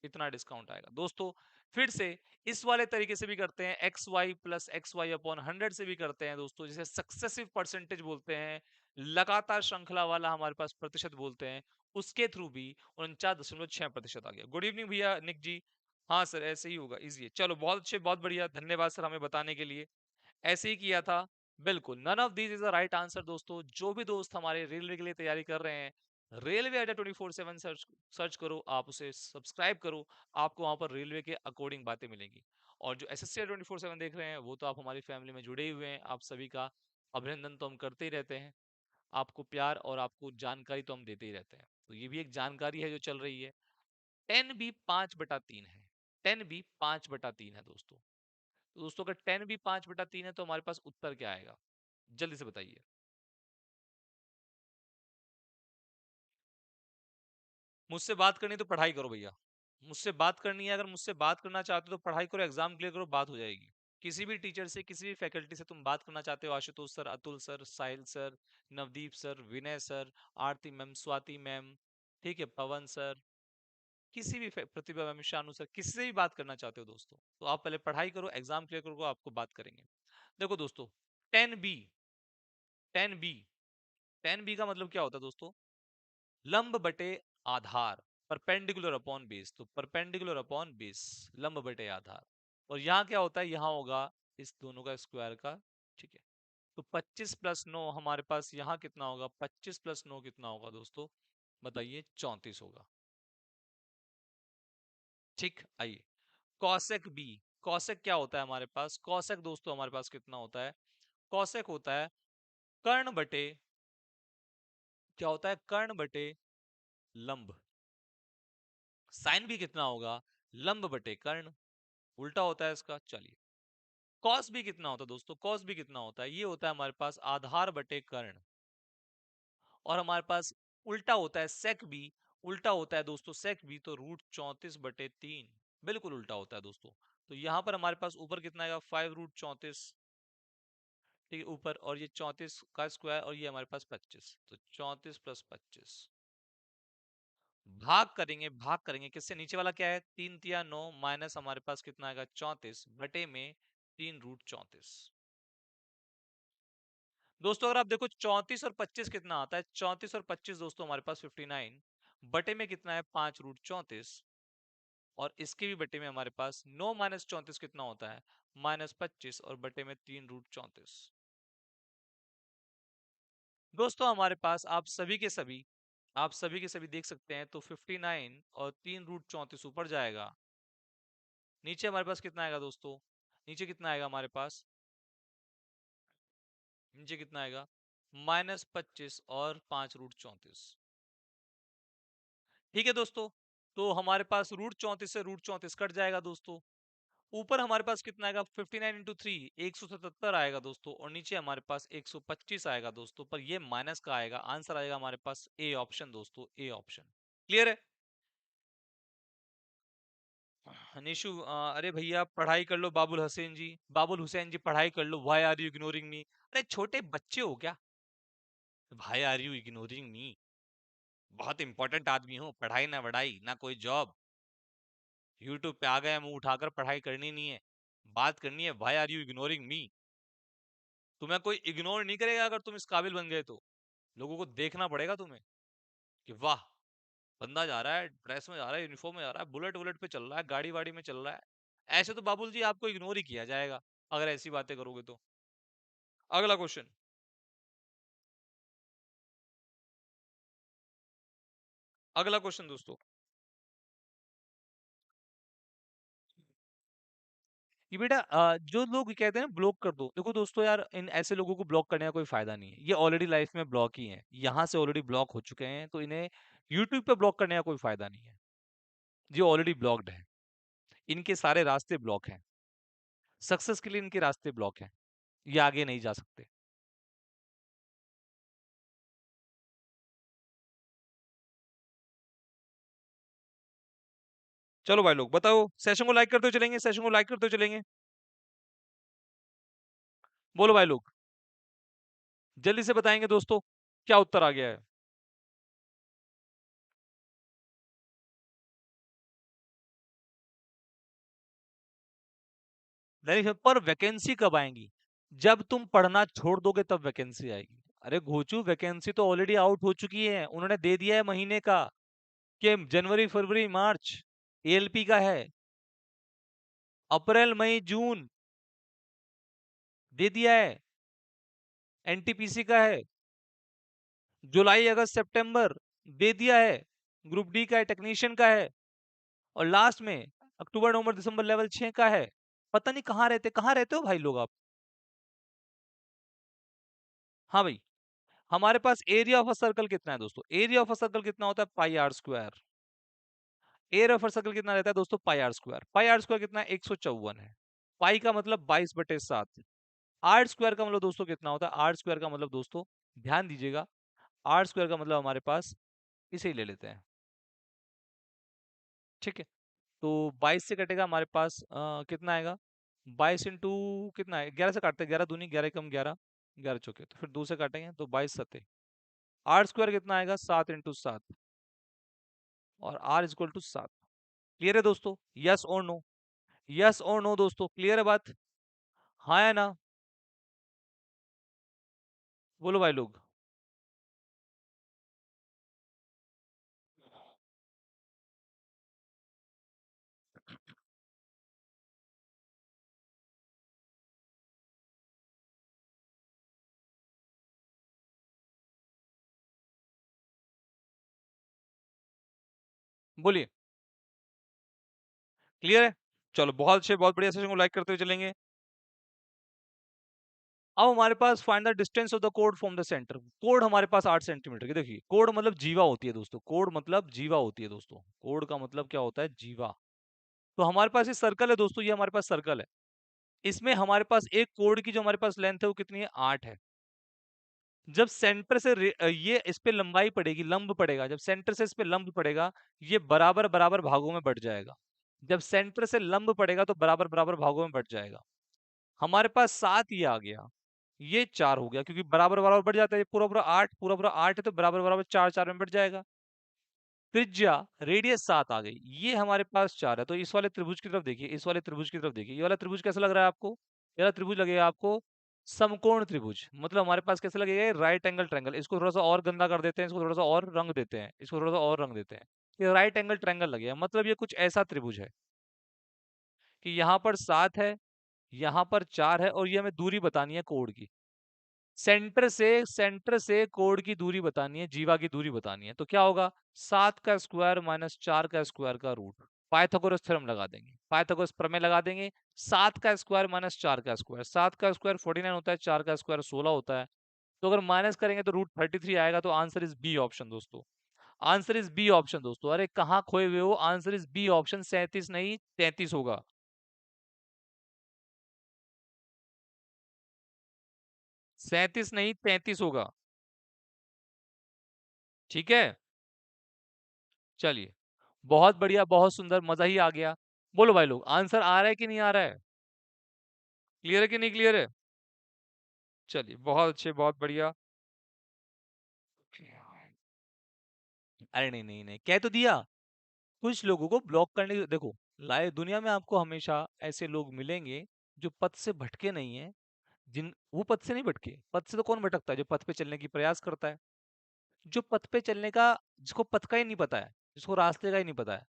इतना डिस्काउंट आएगा दोस्तों। फिर से इस वाले तरीके से भी करते हैं, XY+XY/100 से भी करते हैं दोस्तों, जिसे सक्सेसिव परसेंटेज बोलते हैं, लगातार श्रृंखला वाला हमारे पास प्रतिशत बोलते हैं, उसके थ्रू भी 49.6% आ गया। गुड इवनिंग भैया निक जी। हाँ सर, ऐसे ही होगा, इजी है। चलो बहुत अच्छे, बहुत बढ़िया, धन्यवाद सर हमें बताने के लिए। ऐसे ही किया था, बिल्कुल। None of these is the right answer दोस्तों। जो भी दोस्त हमारे रेलवे के लिए तैयारी कर रहे हैं, रेलवे अड्डा 24/7 सर्च सर्च करो, आप उसे सब्सक्राइब करो, आपको वहां पर रेलवे के अकॉर्डिंग बातें मिलेंगी। और जो SSC 24/7 देख रहे हैं, वो तो आप हमारी फैमिली में जुड़े ही हुए हैं, आप सभी का अभिनंदन तो हम करते ही रहते हैं। आपको प्यार और आपको जानकारी तो हम देते ही रहते हैं। तो ये भी एक जानकारी है जो चल रही है। 10 भी 5/3 है, 10 भी 5/3 है दोस्तों। तो दोस्तों अगर 10 भी 5/3 है तो हमारे पास उत्तर क्या आएगा? जल्दी से बताइए। मुझसे बात करनी तो पढ़ाई करो भैया, मुझसे बात करनी है, अगर मुझसे बात करना चाहते हो तो पढ़ाई करो, एग्जाम क्लियर करो, बात हो जाएगी। किसी भी टीचर से, किसी भी फैकल्टी से तुम बात करना चाहते हो, आशुतोष सर, अतुल सर, साहिल सर, नवदीप सर, विनय सर, आरती मैम, स्वाति मैम, ठीक है, पवन सर, किसी भी प्रतिभा मैम, शानू सर, किसी से भी बात करना चाहते हो दोस्तों, तो आप पहले पढ़ाई करो, एग्जाम क्लियर करो, आपको बात करेंगे। देखो दोस्तों, 10B, 10B, 10B का मतलब क्या होता है दोस्तों? लंब बटे आधार, परपेंडिकुलर अपॉन बेस। तो परपेंडिकुलर अपॉन बेस, लंब बटे आधार। और यहाँ क्या होता है? यहाँ होगा इस दोनों का स्क्वायर का, ठीक है। तो 25 प्लस 9 हमारे पास यहाँ कितना होगा? 25 प्लस 9 कितना होगा दोस्तों? बताइए, 34 होगा। ठीक, आइए, कॉसेक बी। कॉसेक क्या होता है हमारे पास? कॉसेक दोस्तों हमारे पास कितना होता है? कॉसेक होता है कर्ण बटे, क्या होता है? कर्ण बटे लंब। साइन भी कितना होगा? लंब बटे कर्ण, उल्टा होता है इसका। चलिए, कॉस भी कितना होता है दोस्तों? कॉस भी कितना होता है? ये होता है हमारे पास आधार बटे कर्ण। और हमारे पास उल्टा होता है सेक भी। उल्टा होता है दोस्तों सेक भी, तो √34/3, बिल्कुल उल्टा होता है दोस्तों। तो यहां पर हमारे पास ऊपर कितना आएगा? 5√34, ठीक है, ऊपर। और ये 34 का स्क्वायर, और ये हमारे पास 25, तो 34 प्लस 25। भाग करेंगे, भाग करेंगे किससे? नीचे वाला क्या है? 3 × 9 माइनस हमारे पास कितना आएगा? 34 बटे में 3√34। दोस्तों अगर आप देखो 34 और 25 कितना आता है? 34 और 25 दोस्तों हमारे पास 59, बटे में कितना है? 5√34। और इसके भी बटे में हमारे पास 9 माइनस 34 कितना होता है? -25, और बटे में 3√34। दोस्तों हमारे पास आप सभी के सभी देख सकते हैं, तो 59 और 3√34 ऊपर जाएगा। नीचे हमारे पास कितना आएगा दोस्तों? नीचे कितना आएगा हमारे पास? नीचे कितना आएगा? -25 और 5√34। ठीक है दोस्तों, तो हमारे पास √34 से √34 कट जाएगा दोस्तों। ऊपर हमारे पास कितना आएगा? 59 × 3 177 आएगा दोस्तों, और नीचे हमारे पास 125 आएगा दोस्तों। पर ये माइनस का आएगा, आंसर आएगा हमारे पास ए ऑप्शन दोस्तों, ए ऑप्शन। क्लियर है? निशु, अरे भैया पढ़ाई कर लो। बाबुल हुसैन जी, बाबुल हुसैन जी पढ़ाई कर लो। Why are you ignoring me? अरे छोटे बच्चे हो क्या? Why are you ignoring me? बहुत इंपॉर्टेंट आदमी हूँ, पढ़ाई ना वढ़ाई ना कोई जॉब, यूट्यूब पे आ गए, मुंह उठाकर पढ़ाई करनी नहीं है, बात करनी है। Why are you ignoring me? तुम्हें कोई इग्नोर नहीं करेगा अगर तुम इस काबिल बन गए तो। लोगों को देखना पड़ेगा तुम्हें कि वाह, बंदा जा रहा है, ड्रेस में जा रहा है, यूनिफॉर्म में जा रहा है, बुलेट वुलेट पे चल रहा है, गाड़ी वाड़ी में चल रहा है। ऐसे तो बाबुल जी आपको इग्नोर ही किया जाएगा अगर ऐसी बातें करोगे तो। अगला क्वेश्चन। अगला क्वेश्चन दोस्तों, कि बेटा जो लोग कहते हैं ना ब्लॉक कर दो, देखो दोस्तों यार, इन ऐसे लोगों को ब्लॉक करने का कोई फायदा नहीं है। ये ऑलरेडी लाइफ में ब्लॉक ही हैं, यहाँ से ऑलरेडी ब्लॉक हो चुके हैं, तो इन्हें यूट्यूब पे ब्लॉक करने का कोई फायदा नहीं है। ये ऑलरेडी ब्लॉक्ड है, इनके सारे रास्ते ब्लॉक हैं, सक्सेस के लिए इनके रास्ते ब्लॉक हैं, ये आगे नहीं जा सकते। चलो भाई लोग बताओ, सेशन को लाइक करते हुए चलेंगे, सेशन को लाइक करते हुए चलेंगे। बोलो भाई लोग, जल्दी से बताएंगे दोस्तों क्या उत्तर आ गया है। नहीं, पर वैकेंसी कब आएंगी? जब तुम पढ़ना छोड़ दोगे तब वैकेंसी आएगी। अरे घोचू, वैकेंसी तो ऑलरेडी आउट हो चुकी है, उन्होंने दे दिया है महीने का, कि जनवरी फरवरी मार्च एएलपी का है, अप्रैल मई जून दे दिया है, एनटीपीसी का है, जुलाई अगस्त सितंबर दे दिया है, ग्रुप डी का है, टेक्नीशियन का है, और लास्ट में अक्टूबर नवंबर दिसंबर लेवल 6 का है। पता नहीं कहाँ रहते हो भाई लोग आप। हाँ भाई, हमारे पास एरिया ऑफ अ सर्कल कितना है दोस्तों? एरिया ऑफ अ सर्कल कितना होता है? πr²। Area of a circle कितना रहता है दोस्तों? πr²। πr² कितना है? 154 है। पाई का मतलब 22/7। आर स्क्वायर का मतलब दोस्तों कितना होता है? आर स्क्वायर का मतलब दोस्तों, ध्यान दीजिएगा, आर स्क्वायर का मतलब हमारे पास, इसे ही ले लेते हैं, ठीक है। तो 22 से कटेगा हमारे पास कितना आएगा? 22 इंटू कितना है, 11 से काटते हैं, 11 दूनी 11 कम 11, 11 चौके, तो फिर 2 से काटेंगे तो 22 सत्ते, आर स्क्वायर कितना आएगा? 7 इंटू 7, और आर इक्वल टू 7। क्लियर है दोस्तों? यस और नो? यस और नो दोस्तों, क्लियर है बात? हाँ या ना? बोलो भाई लोग। बोलिए। क्लियर है? चलो बहुत अच्छे, बहुत बढ़िया, सेशन को लाइक करते हुए चलेंगे। अब हमारे पास find the distance of the कोड फ्रॉम द सेंटर। कोड हमारे पास 8 सेंटीमीटर की, देखिए कोड मतलब जीवा होती है दोस्तों, कोड मतलब जीवा होती है दोस्तों, कोड का मतलब क्या होता है? जीवा। तो हमारे पास ये सर्कल है दोस्तों, ये हमारे पास सर्कल है। इसमें हमारे पास एक कोड की जो हमारे पास लेंथ है वो कितनी है? 8 है। जब सेंटर से ये इस पे लंबाई पड़ेगी, लंब पड़ेगा, जब सेंटर से इस पे लंब पड़ेगा, ये बराबर बराबर भागों में बढ़ जाएगा। जब सेंटर से लंब पड़ेगा तो बराबर बराबर भागों में बढ़ जाएगा। हमारे पास 7 ये आ गया, ये 4 हो गया, क्योंकि बराबर बराबर बढ़ जाता है, ये पूरा पूरा 8, पूरा पूरा 8 है, तो बराबर बराबर 4 4 में बढ़ जाएगा। त्रिज्या, रेडियस 7 आ गई, ये हमारे पास 4 है। तो इस वाले त्रिभुज की तरफ देखिए, इस वाले त्रिभुज की तरफ देखिए, ये वाला त्रिभुज कैसा लग रहा है आपको? ये वाला त्रिभुज लगेगा आपको समकोण त्रिभुज, मतलब हमारे पास कैसे लगेगा? Right angle triangle. इसको थोड़ा सा और गंदा कर देते हैं, इसको थोड़ा सा और रंग देते हैं, इसको थोड़ा सा और रंग देते हैं, ये राइट एंगल ट्रायंगल लगेगा। मतलब ये कुछ ऐसा त्रिभुज है कि यहाँ पर 7 है, यहाँ पर 4 है, और ये हमें दूरी बतानी है कोण की। सेंटर से कोण की दूरी बतानी है, जीवा की दूरी बतानी है, तो क्या होगा? 7 का स्क्वायर माइनस 4 का स्क्वायर का रूट। पाइथागोरस थ्योरम लगा देंगे, पाइथागोरस प्रमेय लगा देंगे। 7 का स्क्वायर माइनस 4 का स्क्वायर, 7 का स्क्वायर 49 होता है, 4 का स्क्वायर 16 होता है। तो अगर माइनस करेंगे तो रूट 33 आएगा, तो आंसर इज बी ऑप्शन दोस्तों। आंसर इज बी ऑप्शन दोस्तों। अरे कहाँ खोए हुए हो? आंसर इज बी ऑप्शन, 37 नहीं 33 होगा। 37 नहीं 33 होगा। ठीक है, चलिए, बहुत बढ़िया, बहुत सुंदर, मजा ही आ गया। बोलो भाई लोग, आंसर आ रहा है कि नहीं आ रहा है? क्लियर है कि नहीं क्लियर है? चलिए बहुत अच्छे, बहुत बढ़िया। अरे नहीं नहीं नहीं, कह तो दिया। कुछ लोगों को ब्लॉक करने की, देखो, लाए दुनिया में आपको हमेशा ऐसे लोग मिलेंगे जो पथ से भटके नहीं है, जिन वो पथ से नहीं भटके। पथ से तो कौन भटकता है? जो पथ पे चलने की प्रयास करता है। जो पथ पे चलने का, जिसको पथ का ही नहीं पता है, जिसको रास्ते का ही नहीं पता है।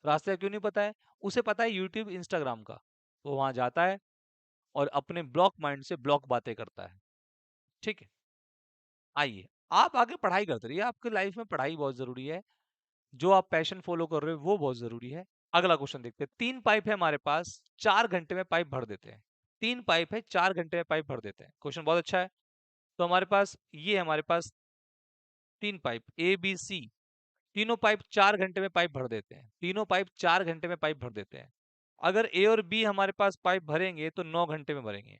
रास्ते का क्यों नहीं पता है? उसे पता है यूट्यूब इंस्टाग्राम का, वो वहां जाता है और अपने ब्लॉक माइंड से ब्लॉक बातें करता है। ठीक है, आइए, आप आगे पढ़ाई करते रहिए, आपकी लाइफ में पढ़ाई बहुत जरूरी है। जो आप पैशन फॉलो कर रहे हो वो बहुत जरूरी है। अगला क्वेश्चन देखते हैं। 3 पाइप है हमारे पास, 4 घंटे में पाइप भर देते हैं। 3 पाइप है, 4 घंटे में पाइप भर देते हैं। क्वेश्चन बहुत अच्छा है। तो हमारे पास ये, हमारे पास 3 पाइप ए बी सी, तीनों पाइप 4 घंटे में पाइप भर देते हैं। तीनों पाइप 4 घंटे में पाइप भर देते हैं। अगर ए और बी हमारे पास पाइप भरेंगे तो 9 घंटे में भरेंगे।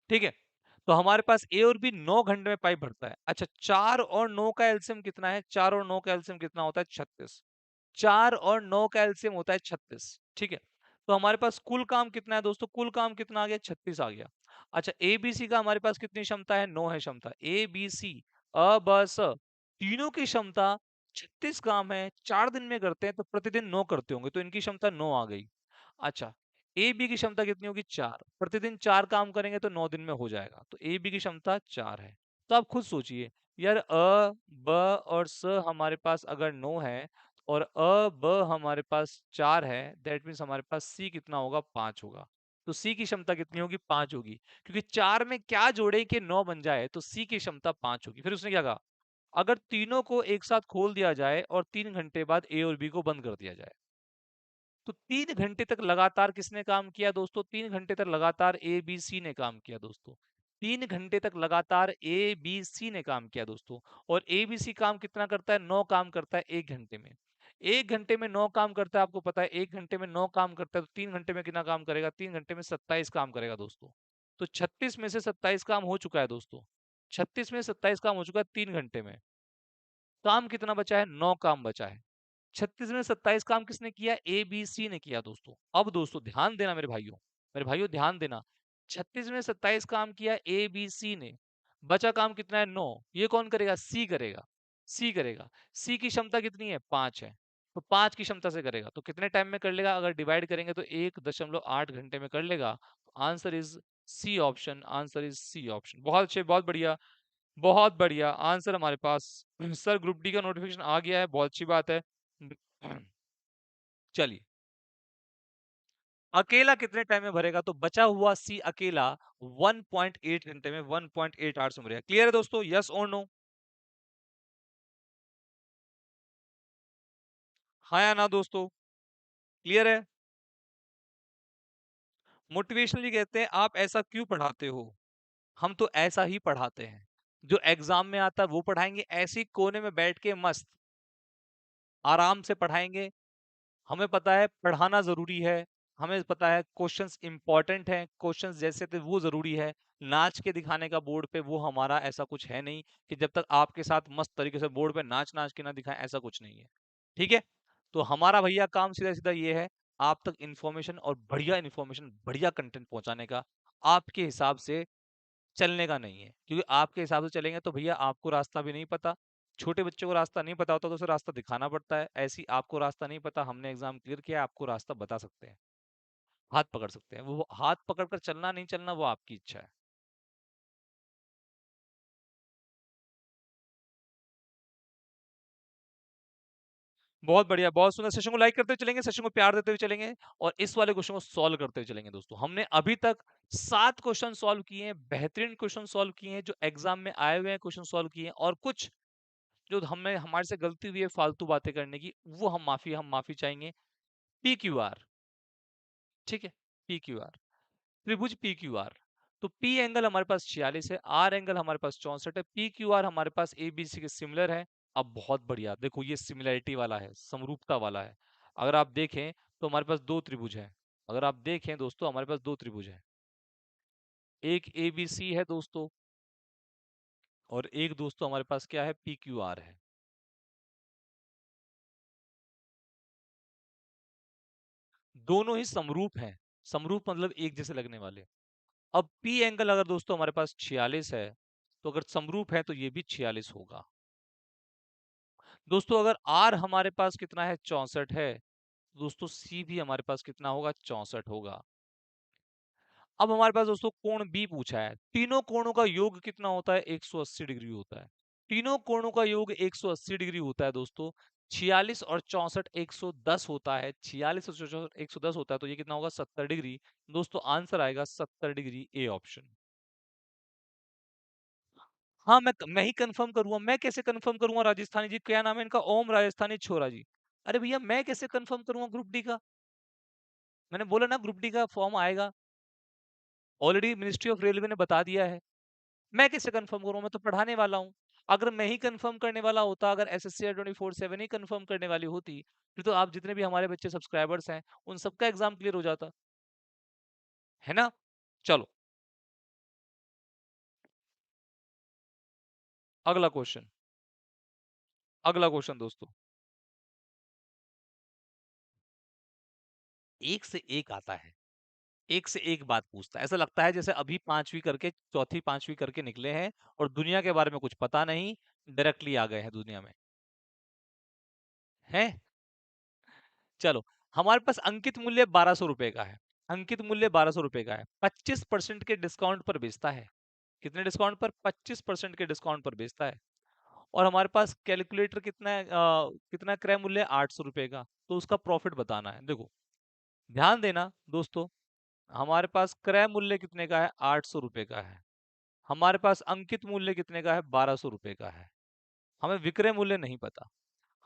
ठीक है, तो हमारे पास ए और बी 9 घंटे में पाइप भरता है। अच्छा, 4 और 9 का एलसीएम कितना है? 4 और 9 का एलसीएम कितना होता है? 36। 4 और 9 का एलसीएम होता है 36। ठीक है, तो हमारे पास कुल काम कितना है दोस्तों? कुल काम कितना आ गया? 36 आ गया। अच्छा, ए बी सी का हमारे पास कितनी क्षमता है? 9 है क्षमता। ए बी सी, अ ब स, तीनों की क्षमता 36 काम है, 4 दिन में करते हैं, तो प्रतिदिन 9 करते होंगे, तो इनकी क्षमता 9 आ गई। अच्छा, ए बी की क्षमता कितनी होगी? 4, प्रतिदिन 4 काम करेंगे तो 9 दिन में हो जाएगा, तो ए बी की क्षमता 4 है। तो आप खुद सोचिए यार, अ ब और स हमारे पास अगर 9 है और अ ब हमारे पास 4 है, दैट मीन्स हमारे पास सी कितना होगा? 5 होगा। तो सी की क्षमता कितनी होगी? 5 होगी, क्योंकि 4 में क्या जोड़े कि 9 बन जाए, तो सी की क्षमता 5 होगी। फिर उसने क्या कहा? अगर तीनों को एक साथ खोल दिया जाए और 3 घंटे बाद ए और बी को बंद कर दिया जाए, तो 3 घंटे तक लगातार किसने काम किया दोस्तों? 3 घंटे तक लगातार ए बी सी ने काम किया दोस्तों। 3 घंटे तक लगातार ए बी सी ने काम किया दोस्तों। और ए बी सी काम कितना करता है? 9 काम करता है 1 घंटे में। 1 घंटे में 9 काम करता है, आपको पता है 1 घंटे में 9 काम करता है, तो 3 घंटे में कितना काम करेगा? 3 घंटे में 27 काम करेगा दोस्तों। तो 36 में से 27 काम हो चुका है दोस्तों। 36 में 27 काम हो चुका है 3 घंटे में। काम कितना बचा है? 9 काम बचा है। 36 में 27 काम किसने किया? ए बी सी ने किया दोस्तों। अब दोस्तों ध्यान देना मेरे भाइयों ध्यान देना। 36 में 27 काम किया ए बी सी ने, बचा काम कितना है? 9। ये कौन करेगा? सी करेगा। सी करेगा। सी की क्षमता कितनी है? 5 है। तो 5 की क्षमता से करेगा तो कितने टाइम में कर लेगा? अगर डिवाइड करेंगे तो 1.8 घंटे में कर लेगा। Answer is C option. Answer is C option. बहुत अच्छे, बहुत बढ़िया, बहुत बढ़िया आंसर हमारे पास। सर ग्रुप डी का नोटिफिकेशन आ गया है, बहुत अच्छी बात है। चलिए, अकेला कितने टाइम में भरेगा? तो बचा हुआ सी अकेला 1.8 घंटे में, 1.8 आवर्स में भरेगा। क्लियर है दोस्तों? यस और नो? हाँ या ना दोस्तों? क्लियर है? मोटिवेशनली कहते हैं आप ऐसा क्यों पढ़ाते हो? हम तो ऐसा ही पढ़ाते हैं। जो एग्जाम में आता है वो पढ़ाएंगे, ऐसे ही कोने में बैठ के मस्त आराम से पढ़ाएंगे। हमें पता है पढ़ाना जरूरी है। हमें पता है क्वेश्चंस इंपॉर्टेंट हैं, क्वेश्चंस जैसे थे वो जरूरी है। नाच के दिखाने का बोर्ड पे वो हमारा ऐसा कुछ है नहीं कि जब तक आपके साथ मस्त तरीके से बोर्ड पे नाच नाच के ना दिखाएं, ऐसा कुछ नहीं है। ठीक है? तो हमारा भैया काम सीधा सीधा ये है, आप तक इंफॉर्मेशन और बढ़िया इंफॉर्मेशन, बढ़िया कंटेंट पहुंचाने का। आपके हिसाब से चलने का नहीं है, क्योंकि आपके हिसाब से चलेंगे तो भैया आपको रास्ता भी नहीं पता। छोटे बच्चों को रास्ता नहीं पता होता तो उसे रास्ता दिखाना पड़ता है। ऐसी आपको रास्ता नहीं पता, हमने एग्जाम क्लियर किया, आपको रास्ता बता सकते हैं, हाथ पकड़ सकते हैं। वो हाथ पकड़ कर चलना नहीं चलना वो आपकी इच्छा है। बहुत बढ़िया, बहुत सुंदर। सेशन को लाइक करते हुए चलेंगे, सेशन को प्यार देते हुए चलेंगे, और इस वाले क्वेश्चन को सॉल्व करते हुए चलेंगे दोस्तों। हमने अभी तक 7 क्वेश्चन सॉल्व किए हैं, बेहतरीन क्वेश्चन सॉल्व किए हैं, जो एग्जाम में आए हुए हैं क्वेश्चन सॉल्व किए हैं, और कुछ जो हमें हमारे से गलती हुई है फालतू बातें करने की, वो हम माफी चाहेंगे। पी क्यू आर, ठीक है? पी क्यू आर, त्रिभुज पी क्यू आर। तो पी एंगल हमारे पास 46 है, आर एंगल हमारे पास 64 है, पी क्यू आर हमारे पास ए बी सी के सिमिलर है। अब बहुत बढ़िया देखो, ये सिमिलरिटी वाला है, समरूपता वाला है। अगर आप देखें तो हमारे पास दो त्रिभुज है। अगर आप देखें दोस्तों, हमारे पास दो त्रिभुज है। एक ए बी सी है दोस्तों, और एक दोस्तों हमारे पास क्या है? पी क्यू आर है। दोनों ही समरूप हैं। समरूप मतलब एक जैसे लगने वाले। अब पी एंगल अगर दोस्तों हमारे पास 46 है, तो अगर समरूप है तो ये भी 46 होगा। दोस्तों अगर आर हमारे पास कितना है? 64 है। दोस्तों सी भी हमारे पास कितना होगा? 64 होगा। अब हमारे पास दोस्तों कोण बी पूछा है। तीनों कोणों का योग कितना होता है? 180 डिग्री होता है। तीनों कोणों का योग 180 डिग्री होता है दोस्तों। 46 और 64 110 होता है। 46 और 64 110 होता है, तो ये कितना होगा? 70 डिग्री। दोस्तों आंसर आएगा 70 डिग्री, ए ऑप्शन। हाँ, मैं ही कंफर्म करूंगा। मैं कैसे कंफर्म करूंगा? राजस्थानी जी, क्या नाम है इनका? ओम राजस्थानी छोरा जी। अरे भैया मैं कैसे कंफर्म करूंगा ग्रुप डी का? मैंने बोला ना ग्रुप डी का फॉर्म आएगा, ऑलरेडी मिनिस्ट्री ऑफ रेलवे ने बता दिया है। मैं कैसे कंफर्म करूं? मैं तो पढ़ाने वाला हूँ। अगर मैं ही कंफर्म करने वाला होता, अगर एसएससी 24/7 ही कंफर्म करने वाली होती, फिर तो आप जितने भी हमारे बच्चे सब्सक्राइबर्स हैं उन सबका एग्जाम क्लियर हो जाता, है ना? चलो, अगला क्वेश्चन। अगला क्वेश्चन दोस्तों, एक से एक आता है, एक से एक बात पूछता है। ऐसा लगता है जैसे अभी पांचवी करके, चौथी पांचवी करके निकले हैं और दुनिया के बारे में कुछ पता नहीं, डायरेक्टली आ गए हैं दुनिया में। है? चलो, हमारे पास अंकित मूल्य 1200 रुपए का है। अंकित मूल्य 1200 रुपए का है, 25% के डिस्काउंट पर बेचता है। कितने डिस्काउंट पर? 25% के डिस्काउंट पर बेचता है। और हमारे पास कैलकुलेटर कितना है, कितना क्रय मूल्य है? 800 रुपए का। तो उसका प्रॉफिट बताना है। देखो, ध्यान देना दोस्तों, हमारे पास क्रय मूल्य कितने का है? 800 रुपए का है। हमारे पास अंकित मूल्य कितने का है? 1200 रुपए का है। हमें विक्रय मूल्य नहीं पता।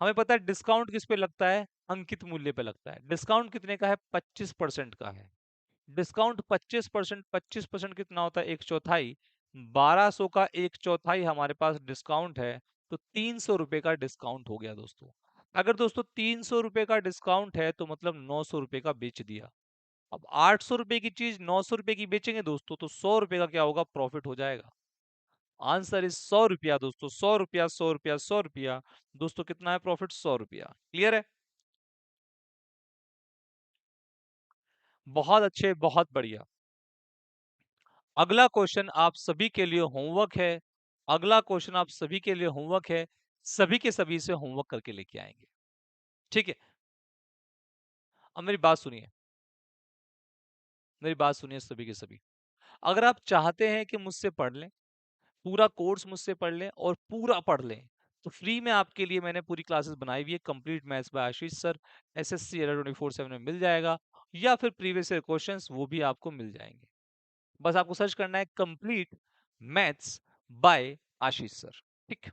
हमें पता है डिस्काउंट किस पे लगता है? अंकित मूल्य पे लगता है। डिस्काउंट कितने का है? 25% का है। डिस्काउंट 25%, 25% कितना होता है? एक चौथाई। 1200 का एक चौथाई हमारे पास डिस्काउंट है, तो 300 रुपए का डिस्काउंट हो गया दोस्तों। अगर दोस्तों 300 रुपए का डिस्काउंट है तो मतलब 900 रुपए का बेच दिया। अब 800 रुपए की चीज 900 रुपए की बेचेंगे दोस्तों, तो 100 रुपए का क्या होगा? प्रॉफिट हो जाएगा। आंसर इज 100 रुपया दोस्तों, 100 रुपया, 100 रुपया, 100 रुपया। दोस्तों कितना है प्रॉफिट? 100 रुपया। क्लियर है? बहुत अच्छे, बहुत बढ़िया। अगला क्वेश्चन आप सभी के लिए होमवर्क है। अगला क्वेश्चन आप सभी के लिए होमवर्क है। सभी के सभी से होमवर्क करके लेके आएंगे। ठीक है? अब मेरी बात सुनिए, मेरी बात सुनिए सभी के सभी। अगर आप चाहते हैं कि मुझसे पढ़ लें, पूरा कोर्स मुझसे पढ़ लें और पूरा पढ़ लें, तो फ्री में आपके लिए मैंने पूरी क्लासेस बनाई हुई है। Complete maths by Ashish sir, SSC era 24/7 में मिल जाएगा, या फिर प्रीवियस ईयर क्वेश्चंस वो भी आपको मिल जाएंगे। बस आपको सर्च करना है complete maths by Ashish sir. ठीक।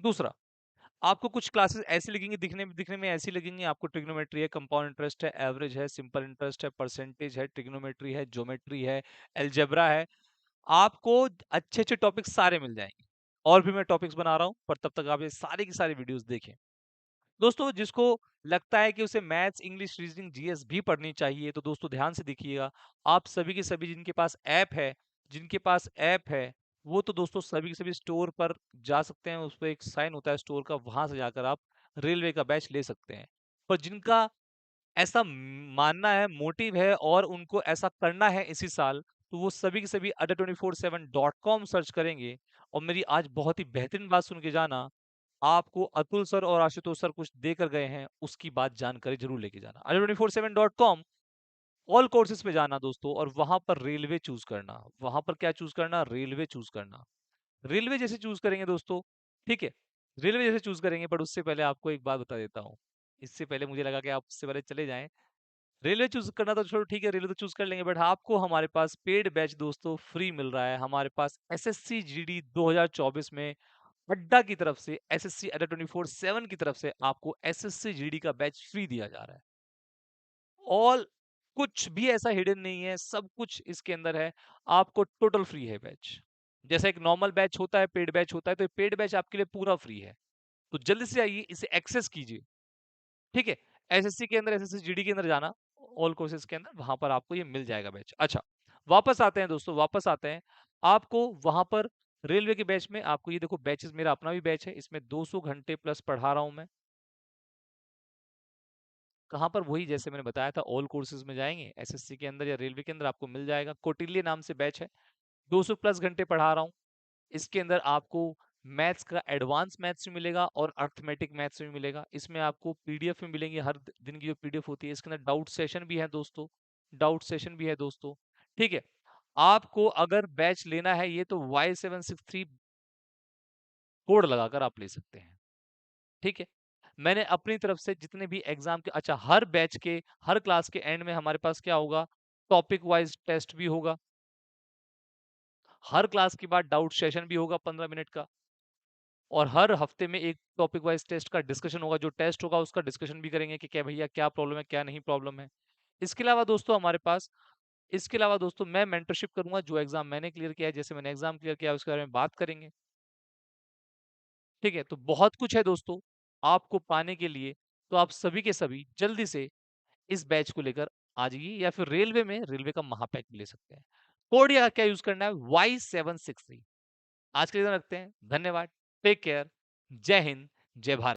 दूसरा, आपको कुछ क्लासेस ऐसी लगेंगी, दिखने में ऐसी लगेंगी आपको। ट्रिग्नोमेट्री है, कंपाउंड इंटरेस्ट है, एवरेज है, सिंपल इंटरेस्ट है, परसेंटेज है, ट्रिग्नोमेट्री है, ज्योमेट्री है, अलजेब्रा है। आपको अच्छे अच्छे टॉपिक्स सारे मिल जाएंगे। और भी मैं टॉपिक्स बना रहा हूं, पर तब तक आप ये सारी की सारी वीडियोस देखें। दोस्तों जिसको लगता है कि उसे मैथ्स, इंग्लिश, रीजनिंग, जीएस भी पढ़नी चाहिए, तो दोस्तों ध्यान से देखिएगा। आप सभी के सभी जिनके पास ऐप है, जिनके पास ऐप है, वो तो दोस्तों सभी के सभी स्टोर पर जा सकते हैं। उस पर एक साइन होता है स्टोर का, वहां से जाकर आप रेलवे का बैच ले सकते हैं। पर जिनका ऐसा मानना है, मोटिव है, और उनको ऐसा करना है इसी साल, तो वो सभी के सभी adda247.com सर्च करेंगे। और मेरी आज बहुत ही बेहतरीन बात सुन के जाना, आपको अतुल सर और आशुतोष सर कुछ देकर गए हैं, उसकी बात जानकारी जरूर लेके जाना। adda247.com ऑल कोर्सेज पे जाना दोस्तों, और वहां पर रेलवे चूज करना। वहां पर क्या चूज करना? रेलवे चूज करना। रेलवे जैसे चूज करेंगे दोस्तों, ठीक है, रेलवे जैसे चूज करेंगे, पर उससे पहले आपको एक बात बता देता हूँ। इससे पहले मुझे लगा कि आप उससे पहले चले जाएं। रेलवे चूज करना तो छोड़ो, ठीक है, रेलवे तो चूज कर लेंगे, बट आपको हमारे पास पेड बैच दोस्तों फ्री मिल रहा है। हमारे पास एसएससी जीडी 2024 में अड्डा की तरफ से, एसएससी अड्डा 24/7 की तरफ से आपको एसएससी जीडी का बैच फ्री दिया जा रहा है। ऑल, कुछ भी ऐसा हिडन नहीं है, सब कुछ इसके अंदर है। आपको टोटल फ्री है बैच। जैसा एक नॉर्मल बैच होता है, पेड बैच होता है, तो पेड बैच आपके लिए पूरा फ्री है। तो जल्दी से आइए, इसे एक्सेस कीजिए। ठीक है? एसएससी के अंदर, एसएससी जीडी के अंदर जाना, ऑल कोर्सेज के अंदर, वहां पर आपको ये मिल जाएगा बैच। अच्छा, वापस आते हैं दोस्तों, वापस आते हैं। आपको वहां पर रेलवे के बैच में, आपको ये देखो बैचेस, मेरा अपना भी बैच है, इसमें 200 घंटे प्लस पढ़ा रहा हूं मैं। कहां पर? वही जैसे मैंने बताया था, ऑल कोर्सेज में जाएंगे, एसएससी के अंदर या रेलवे के अंदर आपको मिल जाएगा। कोटिल्य नाम से बैच है, 200 प्लस घंटे पढ़ा रहा हूँ। इसके अंदर आपको मैथ्स का एडवांस मैथ्स भी मिलेगा और अर्थमेटिक मैथ्स भी मिलेगा। इसमें आपको पीडीएफ में मिलेंगे, हर दिन की जो पीडीएफ होती है। इसके अंदर डाउट सेशन भी है दोस्तों, डाउट सेशन भी है दोस्तों। ठीक है? आपको अगर बैच लेना है ये, तो Y763 कोड लगाकर आप ले सकते हैं। ठीक है? मैंने अपनी तरफ से जितने भी एग्जाम के, अच्छा, हर बैच के, हर क्लास के एंड में हमारे पास क्या होगा? टॉपिक वाइज टेस्ट भी होगा। हर क्लास के बाद डाउट सेशन भी होगा 15 मिनट का। और हर हफ्ते में एक टॉपिक वाइज टेस्ट का डिस्कशन होगा। जो टेस्ट होगा उसका डिस्कशन भी करेंगे कि क्या भैया, क्या प्रॉब्लम है, क्या नहीं प्रॉब्लम है। इसके अलावा दोस्तों हमारे पास, इसके अलावा दोस्तों मैं मेंटरशिप करूंगा। जो एग्जाम मैंने क्लियर किया है, जैसे मैंने एग्जाम क्लियर किया है, उसके बारे में बात करेंगे। ठीक है? तो बहुत कुछ है दोस्तों आपको पाने के लिए। तो आप सभी के सभी जल्दी से इस बैच को लेकर आ जाइए, या फिर रेलवे में रेलवे का महापैक भी ले सकते हैं। कोड या क्या यूज करना है? Y763। आज के लिए इतना रखते हैं। धन्यवाद। Take care. जय हिंद, जय भारत।